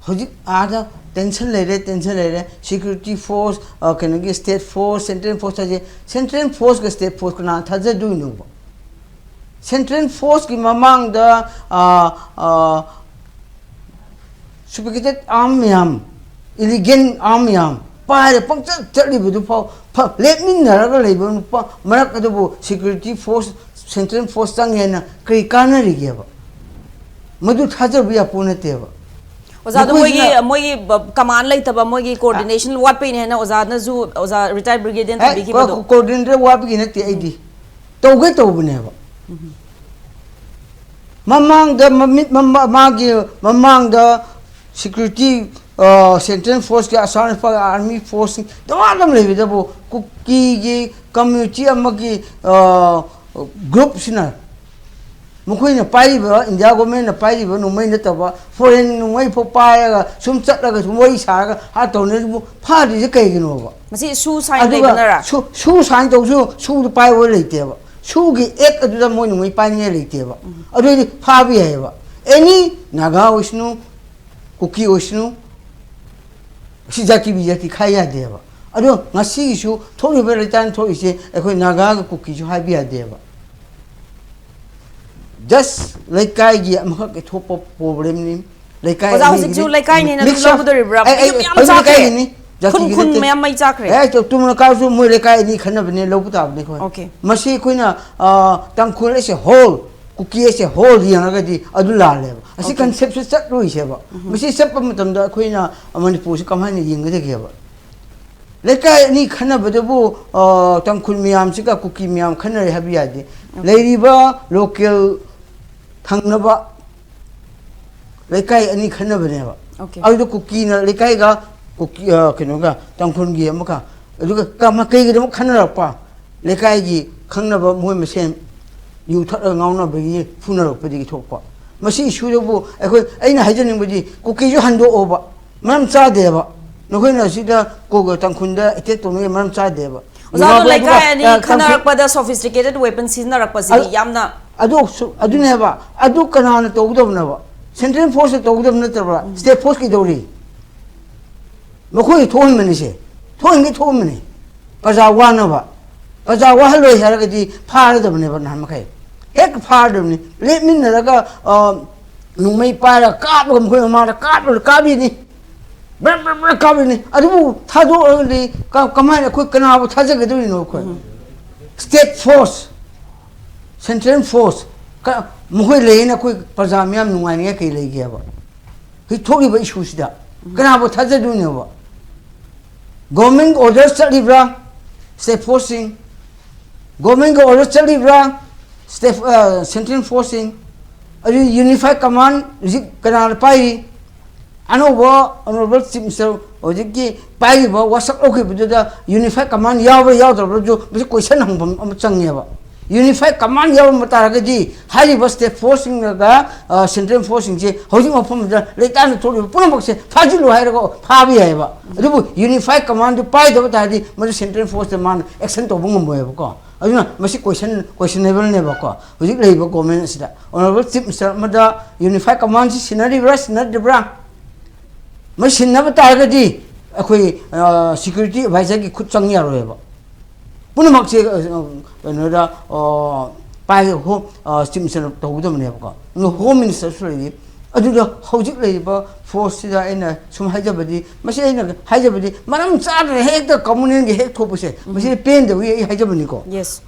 Hojik Ada tension later security force can state force central force state force kana thaja do no central force ki mamang da sophisticated army elegant army pare pangcha chali bu pha let me naraga lebu marak adu security force central force tang hena kai kana ri ge ba madu thajar biya punate ba oza do mogi command lai taba mogi coordination what pain hai na oza na zu oza retired brigadier tabi ki bodo coordinator wa bi nati id tawge tawbne ba mamang da mamang da security central force ke asan army force dalam le da bo ki gi community amagi group sina mukhoi na pai ba India government na pai ba no mai na ta ba foreign no mai pho pai ga sum chat la ga moi sa ga ha to ne bu pha di je kai gi no ba masi su sign lai banara su sign to su pai wo le te ba su gi ek adu da moi no mai pai ne le te ba adu di pha bi hai ba any naga oishnu kuki oishnu si jati bi jati khai ya de ba adu ngasi gi su thori ba Litan thori se ekhoi naga ga kuki ju hai bi ya de ba just like kai gi amha ke thop problem ni like kai oza hosik ju like kai ni na lo budori bra yam cha kai ni khun me mai cha kre to tum na ka su mo like kai ni khana bne lo buta bne ko okay masi koina tang khun ese hole kuki ese hole yang ga di adu la le asi concept se chat roi se ba masi sep pam tam da koina Manipur se kamha ni ying ga ge ba like kai ni khana ba de bu tang khun miam se ka kuki miam khana re habi ya de leiri ba local thangna lekai ani khana bane ba okay adu kuki na lekai ga kuki kino ga tangkhun gi amaka adu ka ma kai gi khana ra pa lekai gi khangna ba moi mesen yu tha ngauna ba gi phuna ro pa di thok pa masi issue do bu ai aina hajaning budi kuki ju hando o ba mam cha de ba no khoi na sida ko ga tangkhun da ite to no mam cha de ba oza do lekai ani khana rakpa da sophisticated weapons sizna rakpa si yamna adu ne ba adu kana na to gudam na ba central force to gudam na ba state force ki dori mo khoi thon mani se thon ngi thon mani paja wa na ba paja wa halo ya ra di pha da ne ba na ma kai ek pha da ni le min na ga nu mai pa ra ka ba mo khoi ma ra ka bi ni bra ka bi ni adu tha do ni ka ma na khoi kana ba tha ja ga dori no khoi state force central force ka mohoi le na koi pajamiam nungai ne kai le ge ba hi thogi ba issue sida kana ba thaja du ne ba government orders chali bra state forcing government orders chali bra state central forcing unified command kana pai ano ba honorable chief minister ꯍꯧꯖꯤꯛꯀꯤ ꯄꯥꯏꯔꯤꯕ ꯋꯥꯁꯛ ꯂꯧꯈꯤꯕꯗꯨꯗ ꯌꯨꯅꯤꯐꯥꯏꯠ common ꯌꯥꯎꯕ꯭ꯔꯥ ꯌꯥꯎꯗꯕ꯭ꯔꯥꯁꯨ ꯃꯁꯤ ꯀꯣꯏꯁꯟ ꯍꯪꯐꯝ ꯑꯃ ꯆꯪꯉꯦꯕ ꯌꯨꯅꯤꯐꯥꯏꯠ common ꯌꯥꯎꯔꯝꯕ ꯇꯥꯔꯒꯗꯤ ꯍꯥꯏꯔꯤꯕ ꯁ꯭ꯇꯦꯠ ꯐꯣꯔꯁꯁꯤꯡꯒ ꯁꯦꯟꯇ꯭ꯔꯦꯜ ꯐꯣꯔꯁꯁꯤꯡꯁꯦ ꯍꯧꯖꯤꯛ ꯃꯐꯝꯗ ꯂꯩꯇꯥꯅ ꯊꯣꯛꯂꯤꯕ ꯄꯨꯝꯅꯃꯛꯁꯦ ꯐꯥꯖꯤꯜꯂꯨ ꯍꯥꯏꯔꯒ ꯐꯥꯕ ꯌꯥꯏꯑꯕ ꯑꯗꯨꯕꯨ ꯌꯨꯅꯤꯐꯥꯏꯠ ꯀꯃꯥꯟꯗꯨ ꯄꯥꯏꯗꯕ ꯇꯥꯔꯗꯤ ꯃꯗꯨ ꯁꯦꯟꯇ꯭ꯔꯦꯜ ꯐꯣꯔꯁꯇ ꯃꯥꯅ ꯑꯦꯛꯁꯟ ꯇꯧꯕ ꯉꯝꯃꯣꯏꯕꯀꯣ ꯑꯗꯨꯅ ꯃꯁꯤ ꯀꯣꯏꯁꯟꯅꯦꯕꯜꯅꯦꯕꯀꯣ ꯍꯧꯖꯤꯛ ꯂꯩꯔꯤꯕ ꯒꯣꯔꯃꯦꯟ ꯑꯁꯤꯗ ꯑꯣꯅꯔꯦꯕꯜ ꯆꯤꯐ ꯃꯤꯅꯤꯁꯇꯔ ꯑꯃꯗ ꯌꯨꯅꯤꯐꯥꯏꯠ ꯀꯃꯥꯟꯁꯤ ꯁꯤꯟꯅꯔꯤꯕ꯭ꯔꯥ ꯁꯤꯟꯅꯗ꯭ꯔꯤꯕ꯭ꯔꯥ ꯃꯁꯤ ꯁꯤꯟꯅꯕ ꯇꯥꯔꯒꯗꯤ ꯑꯩꯈꯣꯏ ꯁꯦꯀ꯭ꯌꯨꯔꯤꯇꯤ ꯑꯦꯗꯚꯥꯏꯖꯔꯒꯤ ꯈꯨꯠ ꯆꯪ ꯌꯥꯔꯣꯏꯕ ꯄꯨꯝꯅꯃꯛꯁꯦ ꯀꯩꯅꯣꯗ ꯄꯥꯏ ꯍꯣꯝ ꯆꯤꯐ ꯃꯤꯅꯤꯁꯇꯔꯅ ꯇꯧꯒꯗꯕꯅꯦꯕꯀꯣ ꯍꯣꯝ ꯃꯤꯅꯤꯁꯇꯔꯁꯨ ꯂꯩꯔꯤ ꯑꯗꯨꯗ ꯍꯧꯖꯤꯛ ꯂꯩꯔꯤꯕ ꯐꯣꯔꯁꯁꯤꯗ ꯑꯩꯅ ꯁꯨꯝ ꯍꯥꯏꯖꯕꯗꯤ ꯃꯁꯤ ꯑꯩꯅ ꯍꯥꯏꯖꯕꯗꯤ ꯃꯔꯝ ꯆꯥꯗꯅ ꯍꯦꯛꯇ ꯀꯝꯃꯨꯅꯦꯜꯒꯤ ꯍꯦꯛ ꯊꯣꯛꯄꯁꯦ ꯃꯁꯤ ꯄꯦꯟꯗꯕꯒꯤ ꯑꯩ ꯍꯥꯏꯖꯕꯅꯤꯀꯣ Yes.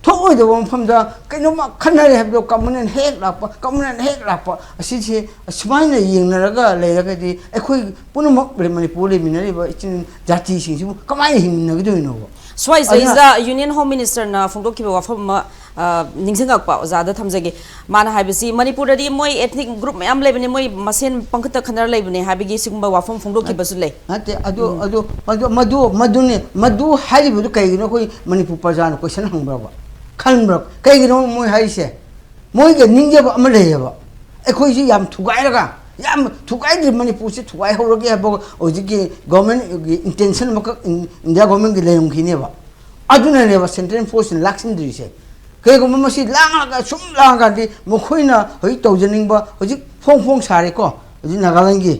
ꯊꯣꯛꯑꯣꯏꯗꯕ ꯃꯐꯝꯗ ꯀꯩꯅꯣꯝꯃ ꯈꯟꯅꯔꯦ ꯍꯥꯏꯕꯗꯣ ꯀꯝꯃꯨꯅꯦꯜ ꯍꯦꯛ ꯂꯥꯛꯄ ꯑꯁꯤꯁꯦ ꯁꯨꯃꯥꯏꯅ ꯌꯦꯡꯅꯔꯒ ꯂꯩꯔꯒꯗꯤ ꯑꯩꯈꯣꯏ ꯄꯨꯝꯅꯃꯛ ꯃꯅꯤꯄꯨꯔ ꯂꯩꯃꯤꯟꯅꯔꯤꯕ ꯏꯆꯤꯟ ꯖꯥꯇꯤꯁꯤꯡꯁꯤꯕꯨ ꯀꯃꯥꯏꯅ ꯍꯤꯡꯃꯤꯟꯅꯒꯗꯣꯏꯅꯣꯕ ꯁ꯭ꯋꯥꯏꯁꯤꯗ ꯌꯨꯅꯤꯌꯟ ꯍꯣꯝ ꯃꯤꯅꯤꯁꯇꯔꯅ ꯐꯣꯡꯗꯣꯛꯈꯤꯕ ꯋꯥꯐꯝ ꯑꯃ ꯅꯤꯡꯁꯤꯡꯉꯛꯄ ꯑꯣꯖꯥꯗ ꯊꯝꯖꯒꯦ ꯃꯥꯅ ꯍꯥꯏꯕꯁꯤ ꯃꯅꯤꯄꯨꯔꯗꯗꯤ ꯃꯣꯏ ꯑꯦꯊꯅꯤꯛ ꯒ꯭ꯔꯨꯞ ꯃꯌꯥꯝ ꯂꯩꯕꯅꯦ ꯃꯣꯏ ꯃꯁꯦꯟ ꯄꯪꯈꯠꯇ ꯈꯟꯅꯔ ꯂꯩꯕꯅꯦ ꯍꯥꯏꯕꯒꯤ ꯁꯤꯒꯨꯝꯕ ꯋꯥꯐꯝ ꯐꯣꯡꯗꯣꯛꯈꯤꯕꯁꯨ ꯂꯩ ꯅꯠꯇꯦ ꯃꯗꯨ ꯍꯥꯏꯔꯤꯕꯗꯨ ꯀꯩꯒꯤꯅꯣ ꯑꯩꯈꯣꯏ ꯃꯅꯤꯄꯨꯔ ꯄ꯭ꯔꯖꯥꯅ ꯀꯣꯏꯁꯟ ꯍꯪꯕ꯭ꯔꯕ ꯈꯟꯕ꯭ꯔꯕ ꯀꯩꯒꯤꯅꯣ ꯃꯣꯏ ꯍꯥꯏꯔꯤꯁꯦ ꯃꯣꯏꯒ ꯅꯤꯡꯖꯕ ꯑꯃ ꯂꯩꯌꯦꯕ ꯑꯩꯈꯣꯏꯁꯤ ꯌꯥꯝ ꯊꯨꯒꯥꯏꯔꯒ ꯌꯥꯝ ꯊꯨꯒꯥꯏꯗ꯭ꯔꯤ ꯃꯅꯤꯄꯨꯔꯁꯤ ꯊꯨꯒꯥꯏꯍꯧꯔꯒꯦ ꯍꯥꯏꯕ ꯍꯧꯖꯤꯛꯀꯤ ꯒꯣꯔꯃꯦꯟꯒꯤ ꯏꯟꯇꯦꯟꯁꯟ ꯑꯃꯈꯛ ꯏꯟꯗꯤꯌꯥ ꯒꯣꯔꯃꯦꯟꯒꯤ ꯂꯩꯔꯝꯈꯤꯅꯦꯕ ꯑꯗꯨꯅꯅꯦꯕ ꯁꯦꯟꯇ꯭ꯔꯦꯜ ꯐꯣꯔꯁꯅ ꯂꯥꯛꯁꯤꯟꯗ꯭ꯔꯤꯁꯦ ꯀꯩꯒꯨꯝꯕ ꯃꯁꯤ ꯂꯥꯡꯉꯒ ꯁꯨꯝ ꯂꯥꯡꯉꯒꯗꯤ ꯃꯈꯣꯏꯅ ꯍꯧꯖꯤꯛ ꯇꯧꯖꯅꯤꯡꯕ ꯍꯧꯖꯤꯛ ꯐꯣꯡ ꯁꯥꯔꯦꯀꯣ ꯍꯧꯖꯤꯛ ꯅꯥꯒꯥꯂꯦꯟꯒꯤ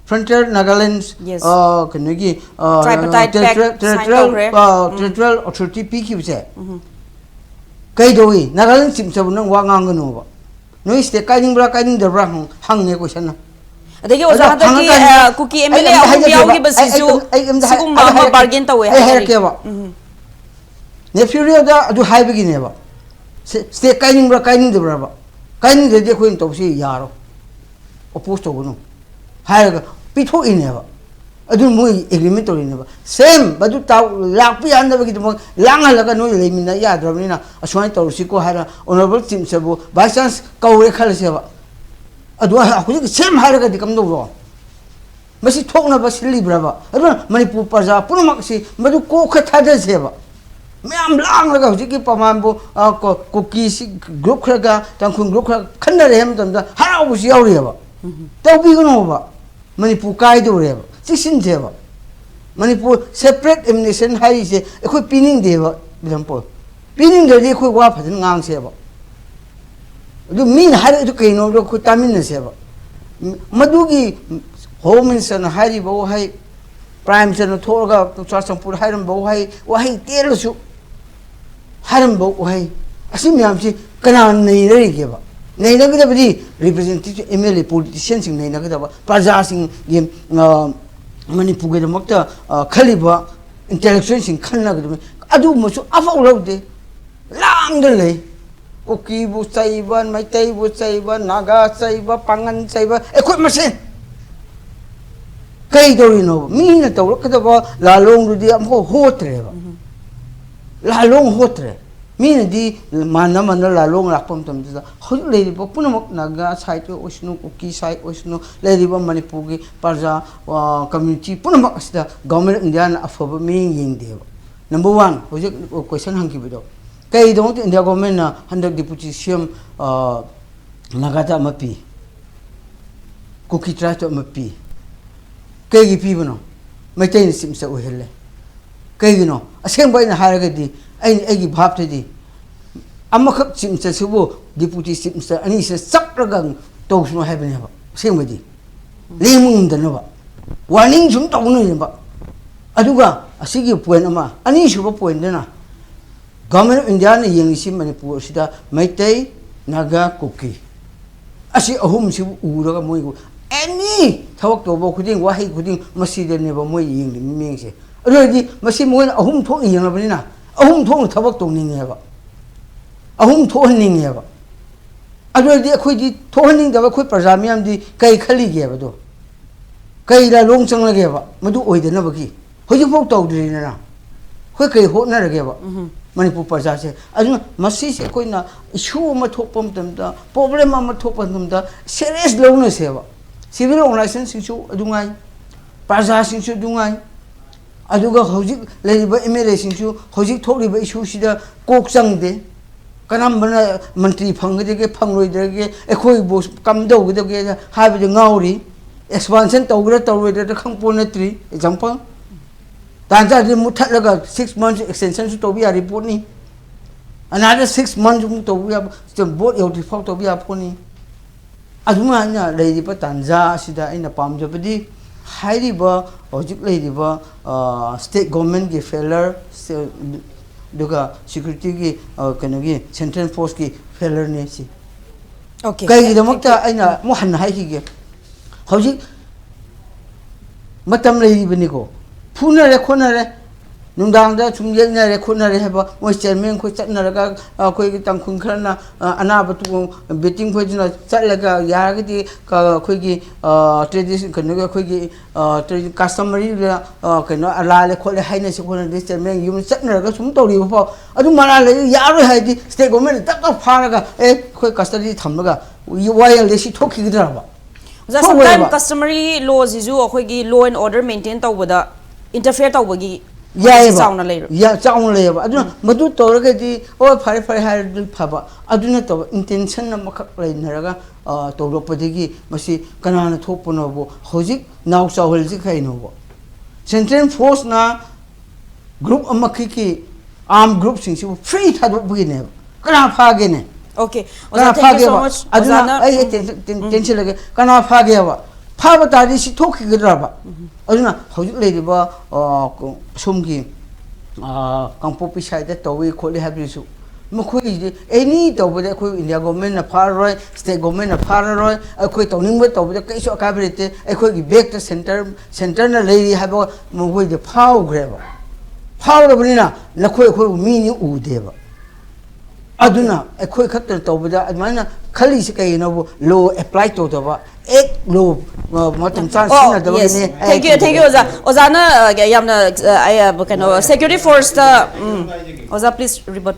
ꯐ꯭ꯔꯟꯇꯤꯌꯔ ꯅꯥꯒꯥꯂꯦꯟ Yes. ꯀꯩꯅꯣꯒꯤ Tripartite Pact sign ꯇꯧꯈ꯭ꯔꯦ. ꯇꯦꯔꯤꯇꯣꯔꯤꯌꯦꯜ ꯑꯣꯊꯣꯔꯤꯇꯤ ꯄꯤꯈꯤꯕꯁꯦ ꯀꯩꯗꯧꯏ ꯅꯥꯒꯥꯂꯦꯟ ꯆꯤꯞ ꯃꯤꯅꯤꯁꯇꯔꯕꯨ ꯅꯪ ꯋꯥ ꯉꯥꯡꯒꯅꯣꯕ ꯅꯣꯏ ꯁꯤꯗ ꯀꯥꯏꯅꯤꯡꯕ꯭ꯔꯥ ꯀꯥꯏꯅꯤꯡꯗꯕ꯭ꯔꯥ ꯍꯪꯉꯦ ꯀꯣꯏꯁꯟꯅ ꯑꯗꯒꯤ ꯑꯣꯖꯥ ꯍꯟꯗꯛꯀꯤ ꯀꯨꯀꯤ ꯑꯦꯝ ꯑꯦꯜ ꯑꯦ ꯑꯍꯨꯝ ꯌꯥꯎꯈꯤꯕꯁꯤꯁꯨ ꯁꯤꯒꯨꯝꯕ ꯑꯃ ꯕꯥꯔꯒꯦꯟ ꯇꯧꯋꯦ ꯑꯩ ꯍꯥꯏꯅꯔꯤ ꯍꯥꯏꯔꯛꯀꯦꯕ ꯅꯦꯐ꯭ꯌꯨꯔꯤꯌꯣꯗ ꯑꯗꯨ ꯍꯥꯏꯕꯒꯤꯅꯦꯕ ꯁꯤꯗ ꯀꯥꯏꯅꯤꯡꯕ꯭ꯔꯥ ꯀꯥꯏꯅꯤꯡꯗꯕ꯭ꯔꯥꯕ ꯀꯥꯏꯅꯤꯡꯗ꯭ꯔꯗꯤ ꯑꯩꯈꯣꯏꯅ ꯇꯧꯕꯁꯤ ꯌꯥꯔꯣ ꯑꯣꯄꯣꯁ ꯇꯧꯒꯅꯨ ꯍꯥꯏꯔꯒ ꯄꯤꯊꯣꯛꯏꯅꯦꯕ ꯑꯗꯨ ꯃꯣꯏ ꯑꯦꯒ꯭ꯔꯤꯃꯦꯟ ꯇꯧꯔꯤꯅꯦꯕ ꯁꯦꯝ ꯃꯗꯨ ꯂꯥꯛꯄ ꯌꯥꯅꯕꯒꯤꯗꯃꯛ ꯂꯥꯡꯍꯜꯂꯒ ꯅꯣꯏ ꯂꯩꯃꯤꯟꯅ ꯌꯥꯗ꯭ꯔꯕꯅꯤꯅ ꯑꯁꯨꯃꯥꯏꯅ ꯇꯧꯔꯁꯤꯀꯣ ꯍꯥꯏꯔ ꯑꯣꯅꯔꯦꯕꯜ ꯆꯤꯐ ꯃꯤꯅꯤꯁꯇꯔꯕꯨ ꯕꯥꯏ ꯆꯥꯟꯁ ꯀꯧꯔꯦ ꯈꯜꯂꯁꯦꯕ ꯑꯗꯨ ꯍꯧꯖꯤꯛ ꯁꯦꯝ ꯍꯥꯏꯔꯒꯗꯤ ꯀꯝꯗꯧꯕ꯭ꯔꯣ ꯃꯁꯤ ꯊꯣꯛꯅꯕ ꯁꯤꯜꯂꯤꯕ꯭ꯔꯕ ꯑꯗꯨꯅ ꯃꯅꯤꯄꯨꯔ ꯄ꯭ꯔꯖꯥ ꯄꯨꯝꯅꯃꯛꯁꯤ ꯃꯗꯨ ꯀꯣꯛꯈ ꯊꯥꯗꯁꯦꯕ ꯃꯌꯥꯝ ꯂꯥꯡꯂꯒ ꯍꯧꯖꯤꯛꯀꯤ ꯄ꯭ꯔꯃꯥꯟꯕꯨ ꯀꯨꯀꯤꯁꯤ ꯒ꯭ꯔꯨꯞ ꯈꯔꯒ ꯇꯥꯡꯈꯨꯜ ꯒ꯭ꯔꯨꯞ ꯈꯔ ꯈꯟꯅꯔꯦ ꯍꯥꯏꯕ ꯃꯇꯝꯗ ꯍꯔꯥꯎꯕꯁꯨ ꯌꯥꯎꯔꯤꯑꯕ ꯇꯧꯕꯤꯒꯅꯣꯕ ꯃꯅꯤꯄꯨꯔ ꯀꯥꯏꯗꯧꯔꯦꯕ ꯆꯦꯛꯁꯤꯟꯁꯦꯕ ꯃꯅꯤꯄꯨꯔ ꯁꯦꯄꯔꯦꯠ ꯑꯦꯗꯃꯤꯅꯤꯁꯇ꯭ꯔꯦꯁꯟ ꯍꯥꯏꯔꯤꯁꯦ ꯑꯩꯈꯣꯏ ꯄꯤꯅꯤꯡꯗꯦꯕ ꯑꯦꯛꯖꯥꯝꯄꯜ ꯄꯤꯅꯤꯡꯗ꯭ꯔꯗꯤ ꯑꯩꯈꯣꯏ ꯋꯥ ꯐꯖꯅ ꯉꯥꯡꯁꯦꯕ ꯑꯗꯨ ꯃꯤꯅ ꯍꯥꯏꯔꯛꯏꯗꯨ ꯀꯩꯅꯣꯗꯣ ꯑꯩꯈꯣꯏ ꯇꯥꯃꯤꯟꯅꯁꯦꯕ ꯃꯗꯨꯒꯤ ꯍꯣꯝ ꯃꯤꯅꯤꯁꯇꯔꯅ ꯍꯥꯏꯔꯤꯕ ꯋꯥꯍꯩ ꯄ꯭ꯔꯥꯏꯝ ꯃꯤꯅꯤꯁꯇꯔꯅ ꯊꯣꯛꯂꯒ ꯆꯨꯔꯆꯥꯟꯄꯨꯔ ꯍꯥꯏꯔꯝꯕ ꯋꯥꯍꯩ ꯇꯦꯜꯂꯁꯨ ꯍꯥꯏꯔꯝꯕ ꯋꯥꯍꯩ ꯑꯁꯤ ꯃꯌꯥꯝꯁꯤ ꯀꯅꯥꯅ ꯅꯩꯅꯔꯤꯒꯦꯕ ꯅꯩꯅꯒꯗꯕꯗꯤ ꯔꯤꯄ꯭ꯔꯖꯦꯟꯇꯦꯇꯤꯞ ꯑꯦꯝ ꯑꯦꯜ ꯑꯦ ꯄꯣꯂꯤꯇꯤꯁꯤꯌꯟꯁꯤꯡ ꯅꯩꯅꯒꯗꯕ ꯄ꯭ꯔꯖꯥꯁꯤꯡꯒꯤ ꯃꯅꯤꯄꯨꯔꯒꯤꯗꯃꯛꯇ ꯈꯜꯂꯤꯕ ꯏꯟꯇꯦꯂꯦꯛꯆꯨꯋꯦꯜꯁꯤꯡ ꯈꯟꯅꯒꯗꯕꯅꯤ ꯑꯗꯨꯒꯨꯝꯕꯁꯨ ꯑꯐꯥꯎ ꯂꯧꯗꯦ ꯂꯥꯡꯗ ꯂꯩ ꯀꯨꯀꯤꯕꯨ ꯆꯩꯕ ꯃꯩꯇꯩꯕꯨ ꯆꯩꯕ ꯅꯥꯒꯥ ꯆꯩꯕ ꯄꯥꯉꯟ ꯆꯩꯕ ꯑꯩꯈꯣꯏ ꯃꯁꯦꯟ ꯀꯩꯗꯧꯔꯤꯅꯣꯕ ꯃꯤꯅ ꯇꯧꯔꯛꯀꯗꯕ ꯂꯥꯂꯣꯡꯗꯨꯗꯤ ꯑꯃꯨꯛ ꯍꯣꯠꯇ꯭ꯔꯦꯕ ꯂꯥꯂꯣꯡ ꯍꯣꯠꯇ꯭ꯔꯦ ꯃꯤꯅꯗꯤ ꯃꯥꯟꯅ ꯂꯥꯂꯣꯡ ꯂꯥꯛꯄ ꯃꯇꯝꯗꯨꯗ ꯍꯧꯖꯤꯛ ꯂꯩꯔꯤꯕ ꯄꯨꯝꯅꯃꯛ ꯅꯥꯒꯥ ꯁꯥꯏꯠ ꯑꯣꯏꯁꯅꯨ ꯀꯨꯀꯤ ꯁꯥꯏꯠ ꯑꯣꯏꯁꯅꯨ ꯂꯩꯔꯤꯕ ꯃꯅꯤꯄꯨꯔꯒꯤ ꯄ꯭ꯔꯖꯥ ꯀꯝꯃ꯭ꯌꯨꯅꯤꯇꯤ ꯄꯨꯝꯅꯃꯛ ꯑꯁꯤꯗ ꯒꯚꯔꯟꯃꯦꯟ ꯑꯣꯐ ꯏꯟꯗꯤꯌꯥꯅ ꯑꯐꯕ ꯃꯤꯠꯌꯦꯡ ꯌꯦꯡꯗꯦꯕ ꯅꯝꯕꯔ ꯋꯥꯟ ꯍꯧꯖꯤꯛ ꯀꯣꯏꯁꯟ ꯍꯪꯈꯤꯕꯗꯣ ꯀꯩꯒꯤꯗꯃꯛꯇ ꯏꯟꯗꯤꯌా ꯒꯚꯔꯟꯃꯦꯟꯠꯅ ꯍꯟꯗꯛ ꯗꯤꯄꯨꯇꯤ ꯁꯤ ꯑꯦꯝ ꯅꯥꯒꯥꯗ ꯑꯃ ꯄꯤ ꯀꯨꯀꯤ ꯇ꯭ꯔꯥꯏꯕꯇ ꯑꯃ ꯄꯤ ꯀꯩꯒꯤ ꯄꯤꯕꯅꯣ ꯃꯩꯇꯩꯅ ꯆꯤꯐ ꯃꯤꯅꯤꯁꯇꯔ ꯑꯣꯏꯍꯜꯂꯦ ꯀꯩꯒꯤꯅꯣ ꯑꯁꯦꯡꯕ ꯑꯩꯅ ꯍꯥꯏꯔꯒꯗꯤ ꯑꯩꯒꯤ ꯚꯥꯞꯇꯗꯤ ꯑꯃꯈꯛ ꯆꯤꯐ ꯃꯤꯅꯤꯁꯇꯔꯁꯤꯕꯨ ꯗꯤꯄꯨꯇꯤ ꯆꯤꯐ ꯃꯤꯅꯤꯁꯇꯔ ꯑꯅꯤꯁꯤꯗ ꯆꯞꯂꯒ ꯇꯧꯁꯅꯨ ꯍꯥꯏꯕꯅꯦꯕ ꯑꯁꯦꯡꯕꯗꯤ ꯂꯦꯡꯕ ꯉꯝꯗꯅꯕ ꯋꯥꯔꯅꯤꯡ ꯁꯨꯝ ꯇꯧꯅꯦꯕ ꯑꯗꯨꯒ ꯑꯁꯤꯒꯤ ꯄꯣꯏꯟ ꯑꯃ ꯑꯅꯤꯁꯨꯕ ꯄꯣꯏꯟꯗꯅ ꯒꯚꯔꯟꯃꯦꯟꯠ ꯑꯣꯐ ꯏꯟꯗꯤꯌꯥꯅ ꯌꯦꯡꯂꯤꯁꯤ ꯃꯅꯤꯄꯨꯔ ꯑꯁꯤꯗ ꯃꯩꯇꯩ ꯅꯥꯒꯥ ꯀꯨꯀꯤ ꯑꯁꯤ ꯑꯍꯨꯝꯁꯤꯕꯨ ꯎꯔꯒ ꯃꯣꯏꯕꯨ ꯑꯦꯅꯤ ꯊꯕꯛ ꯇꯧꯕ ꯈꯨꯗꯤꯡ ꯋꯥꯍꯩ ꯈꯨꯗꯤꯡ ꯃꯁꯤꯗꯅꯦꯕ ꯃꯣꯏ ꯌꯦꯡꯂꯤꯕ ꯃꯤꯠꯌꯦꯡꯁꯦ ꯑꯗꯨ ꯑꯣꯏꯔꯗꯤ ꯃꯁꯤ ꯃꯣꯏꯅ ꯑꯍꯨꯝ ꯊꯣꯛꯅ ꯌꯦꯡꯂꯕꯅꯤ나 ꯑꯍꯨꯝ ꯊꯣꯛꯅ ꯊꯕꯛ ꯇꯧꯅꯤꯡꯉꯦꯕ ꯑꯍꯨꯝ ꯊꯣꯛꯍꯟꯅꯤꯡꯉꯦꯕ ꯑꯗꯨ ꯑꯣꯏꯔꯗꯤ ꯑꯩꯈꯣꯏꯗꯤ ꯊꯣꯛꯍꯟꯅꯤꯡꯗꯕ ꯑꯩꯈꯣꯏ ꯄ꯭ꯔꯖꯥ ꯃꯌꯥꯝꯗꯤ ꯀꯩ ꯈꯜꯂꯤꯒꯦꯕꯗꯣ ꯀꯩ ꯂꯥꯂꯣꯡ ꯆꯪꯂꯒꯦꯕ ꯃꯗꯨ ꯑꯣꯏꯗꯅꯕꯒꯤ ꯍꯧꯖꯤꯛꯐꯥꯎ ꯇꯧꯗ꯭ꯔꯤꯅꯤꯅ ꯑꯩꯈꯣꯏ ꯀꯩ ꯍꯣꯠꯅꯔꯒꯦꯕ ꯃꯅꯤꯄꯨꯔ ꯄ꯭ꯔꯖꯥꯁꯦ ꯑꯗꯨꯅ ꯃꯁꯤꯁꯦ ꯑꯩꯈꯣꯏꯅ ꯏꯁꯨ ꯑꯃ ꯊꯣꯛꯄ ꯃꯇꯝꯗ ꯄ꯭ꯔꯣꯕ꯭ꯂꯦꯝ ꯑꯃ ꯊꯣꯛꯄ ꯃꯇꯝꯗ ꯁꯦꯔꯤꯌꯁ ꯂꯧꯅꯁꯦꯕ ꯁꯤꯚꯤꯜ ꯑꯣꯔꯒꯅꯥꯏꯖꯦꯁꯟꯁꯤꯡꯁꯨ ꯑꯗꯨꯉꯥꯏ ꯄ꯭ꯔꯖꯥꯁꯤꯡꯁꯨ ꯅꯨꯡꯉꯥꯏ ꯑꯗꯨꯒ ꯍꯧꯖꯤꯛ ꯂꯩꯔꯤꯕ MLAꯁꯤꯡꯁꯨ ꯍꯧꯖꯤꯛ ꯊꯣꯛꯂꯤꯕ ꯏꯁꯨꯁꯤꯗ ꯀꯣꯛ ꯆꯪꯗꯦ ꯀꯔꯝꯕꯅ ꯃꯟꯇ꯭ꯔꯤ ꯐꯪꯒꯗꯒꯦ ꯐꯪꯂꯣꯏꯗꯒꯦ ꯑꯩꯈꯣꯏꯕꯨ ꯀꯝꯗꯧꯒꯗꯒꯦ ꯍꯥꯏꯕꯗ ꯉꯥꯎꯔꯤ ꯑꯦꯛꯁꯄꯥꯟꯁꯟ ꯇꯧꯒꯗ꯭ꯔꯥ ꯇꯧꯔꯣꯏꯗ꯭ꯔꯥ ꯈꯪꯄꯣꯠ ꯅꯠꯇ꯭ꯔꯤ ꯑꯦꯛꯖꯥꯝꯄꯜ ꯇꯥꯟꯖꯥꯗꯤ ꯃꯨꯠꯊꯠꯂꯒ 6 months extensionꯁꯨ ꯇꯧꯕ ꯌꯥꯔꯤ ꯄꯣꯠꯅꯤ another 6 months ꯑꯃꯨꯛ ꯇꯧꯕ ꯌꯥꯕ ꯚꯣꯠ ꯌꯧꯗ꯭ꯔꯤꯐꯥꯎ ꯇꯧꯕ ꯌꯥꯕ ꯄꯣꯠꯅꯤ ꯑꯗꯨꯃꯥꯏꯅ ꯂꯩꯔꯤꯕ ꯇꯥꯟꯖꯥ ꯑꯁꯤꯗ ꯑꯩꯅ ꯄꯥꯝꯖꯕꯗꯤ ꯍꯥꯏꯔꯤꯕ ꯍꯧꯖꯤꯛ ꯂꯩꯔꯤꯕ ꯁ꯭ꯇꯦꯠ ꯒꯣꯚꯔꯟꯃꯦꯟꯠꯒꯤ ꯐꯦꯂꯔ ꯑꯗꯨꯒ ꯁꯦꯀ꯭ꯌꯨꯔꯤꯇꯤꯒꯤ ꯀꯩꯅꯣꯒꯤ ꯁꯦꯟꯇ꯭ꯔꯦꯜ ꯐꯣꯔꯁꯀꯤ ꯐꯦꯂꯔꯅꯤ ꯁꯤ ꯀꯩꯒꯤꯗꯃꯛꯇ ꯑꯩꯅ ꯑꯃꯨꯛ ꯍꯟꯅ ꯍꯥꯏꯈꯤꯒꯦ ꯍꯧꯖꯤꯛ ꯃꯇꯝ ꯂꯩꯔꯤꯕꯅꯤꯀꯣ ꯐꯨꯅꯔꯦ ꯈꯣꯠꯅꯔꯦ ꯅꯨꯡꯗꯥꯡꯗ ꯁꯨꯝ ꯌꯦꯛꯅꯔꯦ ꯈꯣꯠꯅꯔꯦ ꯍꯥꯏꯕ ꯃꯣꯏ ꯆꯤꯌꯔꯃꯦꯟ ꯈꯣꯏ ꯆꯠꯅꯔꯒ ꯑꯩꯈꯣꯏꯒꯤ ꯇꯥꯡꯈꯨꯜ ꯈꯔꯅ ꯑꯅꯥꯕ ꯕꯦꯇꯤꯡ ꯈꯣꯏꯗꯨꯅ ꯆꯠꯂꯒ ꯌꯥꯔꯒꯗꯤ ꯑꯩꯈꯣꯏꯒꯤ ꯇ꯭ꯔꯦꯗꯤꯁꯟ ꯀꯩꯅꯣꯒꯤ ꯑꯩꯈꯣꯏꯒꯤ ꯀꯁꯇꯃꯔꯤꯗ ꯀꯩꯅꯣ ꯂꯥꯜꯂꯦ ꯈꯣꯠꯂꯦ ꯍꯥꯏꯅꯁꯤ ꯈꯣꯠꯅꯗꯤ ꯆꯤꯌꯔꯃꯦꯟ ꯌꯨꯝ ꯆꯠꯅꯔꯒ ꯁꯨꯝ ꯇꯧꯔꯤꯕ ꯐꯥꯎ ꯑꯗꯨ ꯃꯔꯥ ꯂꯩ ꯌꯥꯔꯣꯏ ꯍꯥꯏꯗꯤ ꯁ꯭ꯇꯦꯠ ꯒꯣꯚꯔꯟꯃꯦꯟꯠꯅ ꯇꯞ ꯇꯞ ꯐꯥꯔꯒ ꯑꯩꯈꯣꯏ ꯀꯁꯇꯗꯤ ꯊꯝꯃꯒ ꯋꯥꯌꯦꯜꯗ ꯁꯤ ꯊꯣꯛꯈꯤꯒꯗ꯭ꯔꯕ sometimes customary laws is ꯑꯩꯈꯣꯏꯒꯤ law and order maintain ꯇꯧꯕꯗ interfere ꯇꯧꯕꯒꯤ ꯆꯥꯎꯅ ꯂꯩꯔꯣ ꯆꯥꯎꯅ ꯂꯩꯌꯦꯕ ꯑꯗꯨꯅ ꯃꯗꯨ ꯇꯧꯔꯒꯗꯤ ꯍꯣꯏ ꯐꯔꯦ ꯐꯔꯦ ꯍꯥꯏꯔꯗꯤ ꯐꯕ ꯑꯗꯨ ꯅꯠꯇꯕ ꯏꯟꯇꯦꯟꯁꯟ ꯑꯃꯈꯛ ꯂꯩꯅꯔꯒ ꯇꯧꯔꯛꯄꯗꯒꯤ ꯃꯁꯤ ꯀꯅꯥꯅ ꯊꯣꯛꯄꯅꯣꯕꯨ ꯍꯧꯖꯤꯛ ꯅꯥꯎ ꯆꯥꯎꯍꯜꯂꯤꯁꯤ ꯀꯩꯅꯣꯕ ꯁꯦꯟꯇ꯭ꯔꯦꯜ ꯐꯣꯔꯁꯅ ꯒ꯭ꯔꯨꯞ ꯑꯃꯈꯛꯀꯤ आर्म ग्रुप सिंह फ्री थादोबगिने कना फागेने ओके ओजा थैंक यू सो मच अदुना आई टेंशन लगे कना फागेबा फाबा तादि सि थोखिगद्राबा अदुना हौजिक लेदिबा सोमगी कंपोपी साइड तौवे खोले हाबिसु मखोई एनी तौबदे अखोई इंडिया गवर्नमेंट ना फाररोय स्टेट गवर्नमेंट ना फाररोय अखोई तौनिंगबे तौबदे कैसो अकाबरेते अखोई बैक सेंटर ना लेरी हाबो मखोई दे फावग्रेबा फावरबनिना नखोई अखोई मीनी उदेबा अदुना अखोई खतर तौबदा अदमाना खली से कइनबो लो अप्लाई तौदबा एक लो मतम चांस ना दबगने थैंक यू ओजा ओजाना यामना कनो सिक्योरिटी फोर्स ता ओजा please रिबट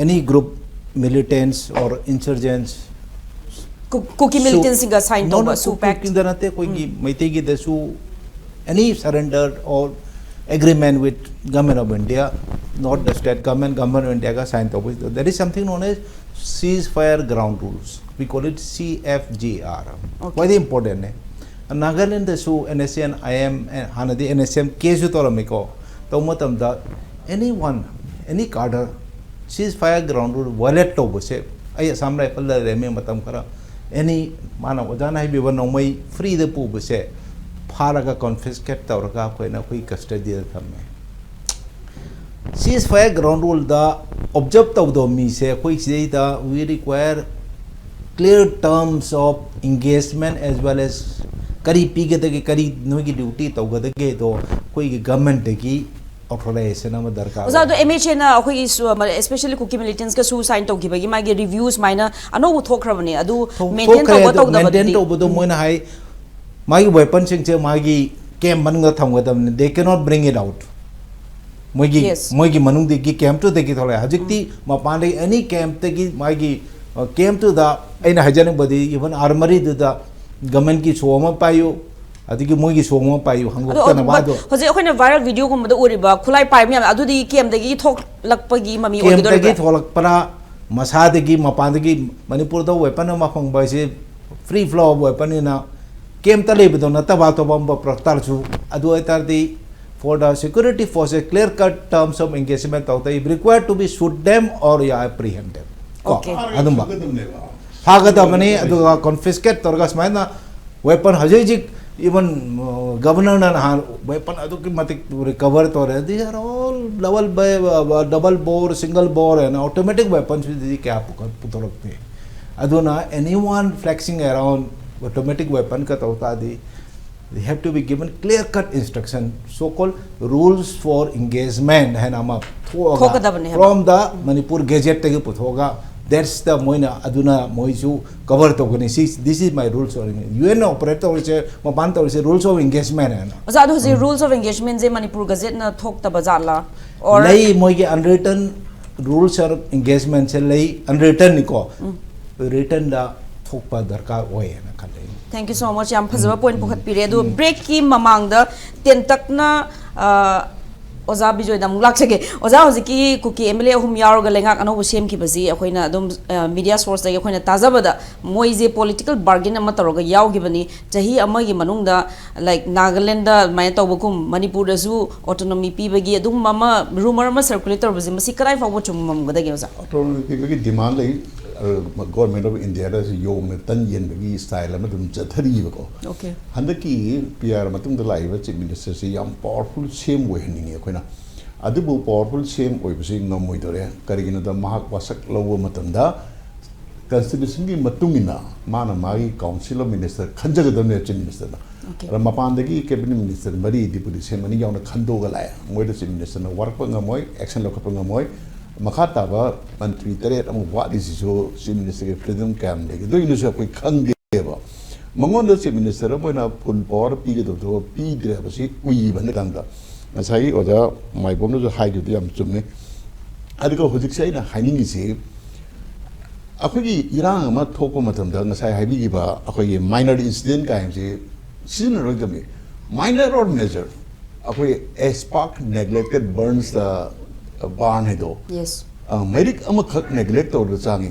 any group militants or insurgents cookie militants singa sign to su pact kindanate koi gi maite gi desu any surrender or agreement with government of India, not the state government of India ka sign to there is something known as ceasefire ground rules. We call it CFGR. Very important ne Nagaland desu NSN IM hanadi NSM case to ramiko to matam da anyone any cadre ceasefire ground rule violate to bose ay samrai palla reme matam kara any mana ojana hi biban nomai free the pu bose फारगा confiscate तौरगा कोई ना कोई custody थमे ceasefire ground rule दा observe तब दो मी से कोई चीज़ दा we require clear terms of engagement as well as करी पीके तक करी नो की ड्यूटी तब गदे के तो कोई की government की authorization ना मदर का उसा तो MHA ना कोई especially cookie militants का सु sign तो की बगी मागे reviews माइना अनो वो थोक रवने अदु maintain तो बदो मोना है मागी वेपन सिंचे मागी camp मनुंग थंगदम they cannot bring it out मोगी मनुंग दिगी कैम्प तो दिगी थोड़े हजिकती मापाने any कैम्प तकी मागी कैम्प तो दा ऐना हजाने बदी even armory तो दा गवर्नमेंट की सोमा पायो अदिकी मोगी सोमा पायो हंगो तना बादो हजे अखोने वायरल वीडियो को मदो उरिबा खुलाई पाइ मियाम अदुदी कैम्प दगी थोक लकपगी ममी ओगिदो कैम्प दगी थोलक परा मसा दगी मापान दगी मणिपुर दा वेपन मा फंगबा से फ्री फ्लो वेपन ना Came Talibado Natabamba Proctarchu, Aduatardi for the security forces clear cut terms of engagement of the required to be shoot them or apprehend them. Okay. Adumba Hagadamani, Adu confiscate Torgasmana, weapon Hajik, even governor and weapon Adukimatic to recover or these are all level by double bore, single bore, and automatic weapons with the cap Putorokte. Aduna, anyone flexing around automatic weapon ka tauta di they have to be given clear cut instruction so called rules for engagement hai nama from the Manipur gazette tagi puthoga that's the moina aduna moisu cover to gani this is my rules or UN operator che mapan to se rules of engagement hai na asa adu se rules of engagement je Manipur gazette na thok ta bazala or lei moi ge unwritten rules or engagement se lei unwritten ni ko written da thokpa darkar oy na khale. Thank you so much. Yam phazaba point pukhat pire adu break ki mamang da ten tak na oza bijoy da mulak chege oza hojiki kuki MLA hum yar ga lenga ano sem ki bazi akoina adum media source da akoina tajaba da moize political bargain ama taroga yaw gi bani chahi ama gi manung da like Nagaland da mai tawbukum Manipur da su autonomy pi bagi adum mama rumor ma circulator bazi masi karai fa chum mam ga da ge oza autonomy pi demand lai government of India da yom tan yen bagi style ama dum chathari ko okay handaki PR matung da lai ba chief minister se yam powerful same way ni akoina adubu powerful same oi bisi ngamoi dore karigina da mahak wasak lawo matam da constitution gi matungina mana magi council of minister khanjaga da ne chief minister da Ramapan dagi cabinet minister mari deputy se mani yauna khando ga lai moi da chief minister na work pa ngamoi action lo ka ngamoi makata ba mantri tare amu wa di so chief minister ke freedom cam de do inu so koi khang de ba mangon da chief minister mo na pun por pi ge do pi de ba si ui ban dang da ngasai oja mai bom no hai du yam chumne adiga hojik sai na haning gi se akhoi irang ma thoko matam da ngasai hai bi gi ba akhoi minor incident ka yam se sin ro ga me minor or major akhoi a spark neglected burns the barn he do yes medic ama khak neglect to da changi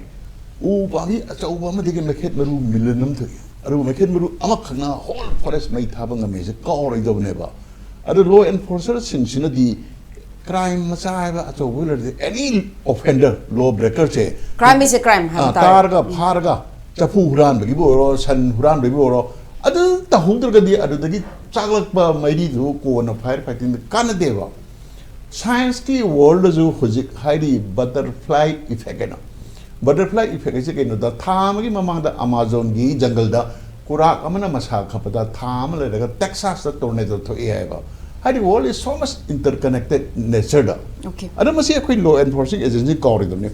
u ba gi achau ba ma dige mekhet maru milenum thu aru mekhet maru ama khana whole forest mai thaba nga me se ka ro do ne ba Other law enforcers since the crime masai so will any offender law breaker say crime is a crime targa pharga chapu huran bagi boro san huran bagi boro adu ta hundur ga di adu dagi chaglak ba maidi du ko na fire fighting kan deva science ki world ju hojik hairi butterfly effect na butterfly effect is ke no da tham gi mamang da Amazon gi jungle da kurak amana masa khapada tham le daga Texas da tornado to ai ba the world is so much interconnected nature da okay ada masi akoi law enforcing agency kawri dum ne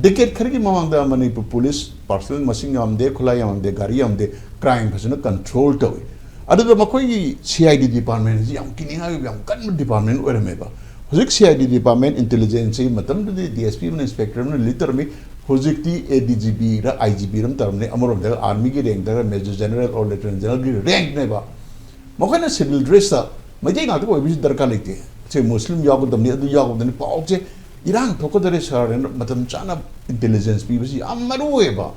decade khari mamang da Manipur police personal machine yam de khula yam de gari yam de crime phasna control to ada da makoi CID department yam kini ha yam kan department ore me ba hojik CID department intelligence matam de DSP man inspector man liter me hojik ti ADGP ra IGP ram tarne amarom da army ki rank da major general or lieutenant general ki rank ne ba mokana civil dress da Majai ngak ko ibis darkar lekte che muslim yago damni adu yago damni paok che Iran thoko dare sar matam chana intelligence bi bisi amaru e ba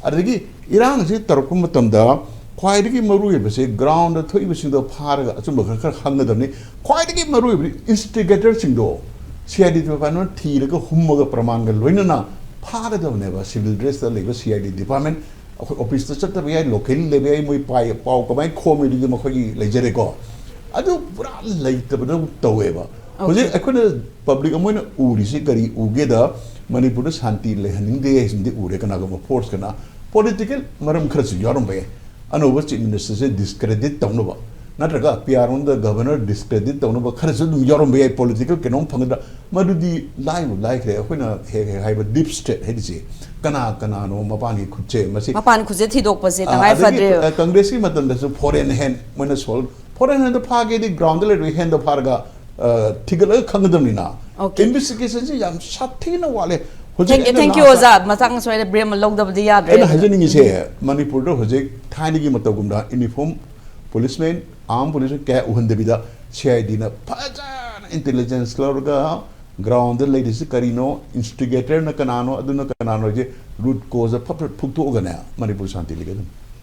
adagi Iran je tarkum matam da khwaidagi maru e bisi ground da thoi bisi do phar ga achum ba khar khang damni khwaidagi maru e instigator sing do CID to pano thi ga hum ga praman ga loina na phar da ne ba civil dress da le CID department office ta chat ba local le ba moi pai pau ka mai khomi di ma khoi le jere ko adu pura laita bada taweba hoje akona public amoina uri se kari uge da Manipur shanti le haning de isinde ure kana ga force kana political maram kharchu yarum be anover chief minister se discredit tawno ba natraga PR on the governor discredit tawno ba kharchu dum yarum be political kenom phangda madudi lai kre akona he ba deep state hedise kana no mapani khutche masi mapani khutche thidok pase tangai fadre congress ki matam da foreign hand mona sol foreign hand phage di ground le hand pharga thigal khangdam na investigation ji yam sathina wale thank you oza matang soy brem logdab di yad re hajani se Manipur do hoje thani gi matagum da uniform policemen armed police ka uhandebida CID na phajana intelligence lorga ground le dis karino instigator na kanano aduna kanano je root cause of phukto gana Manipur shanti ligam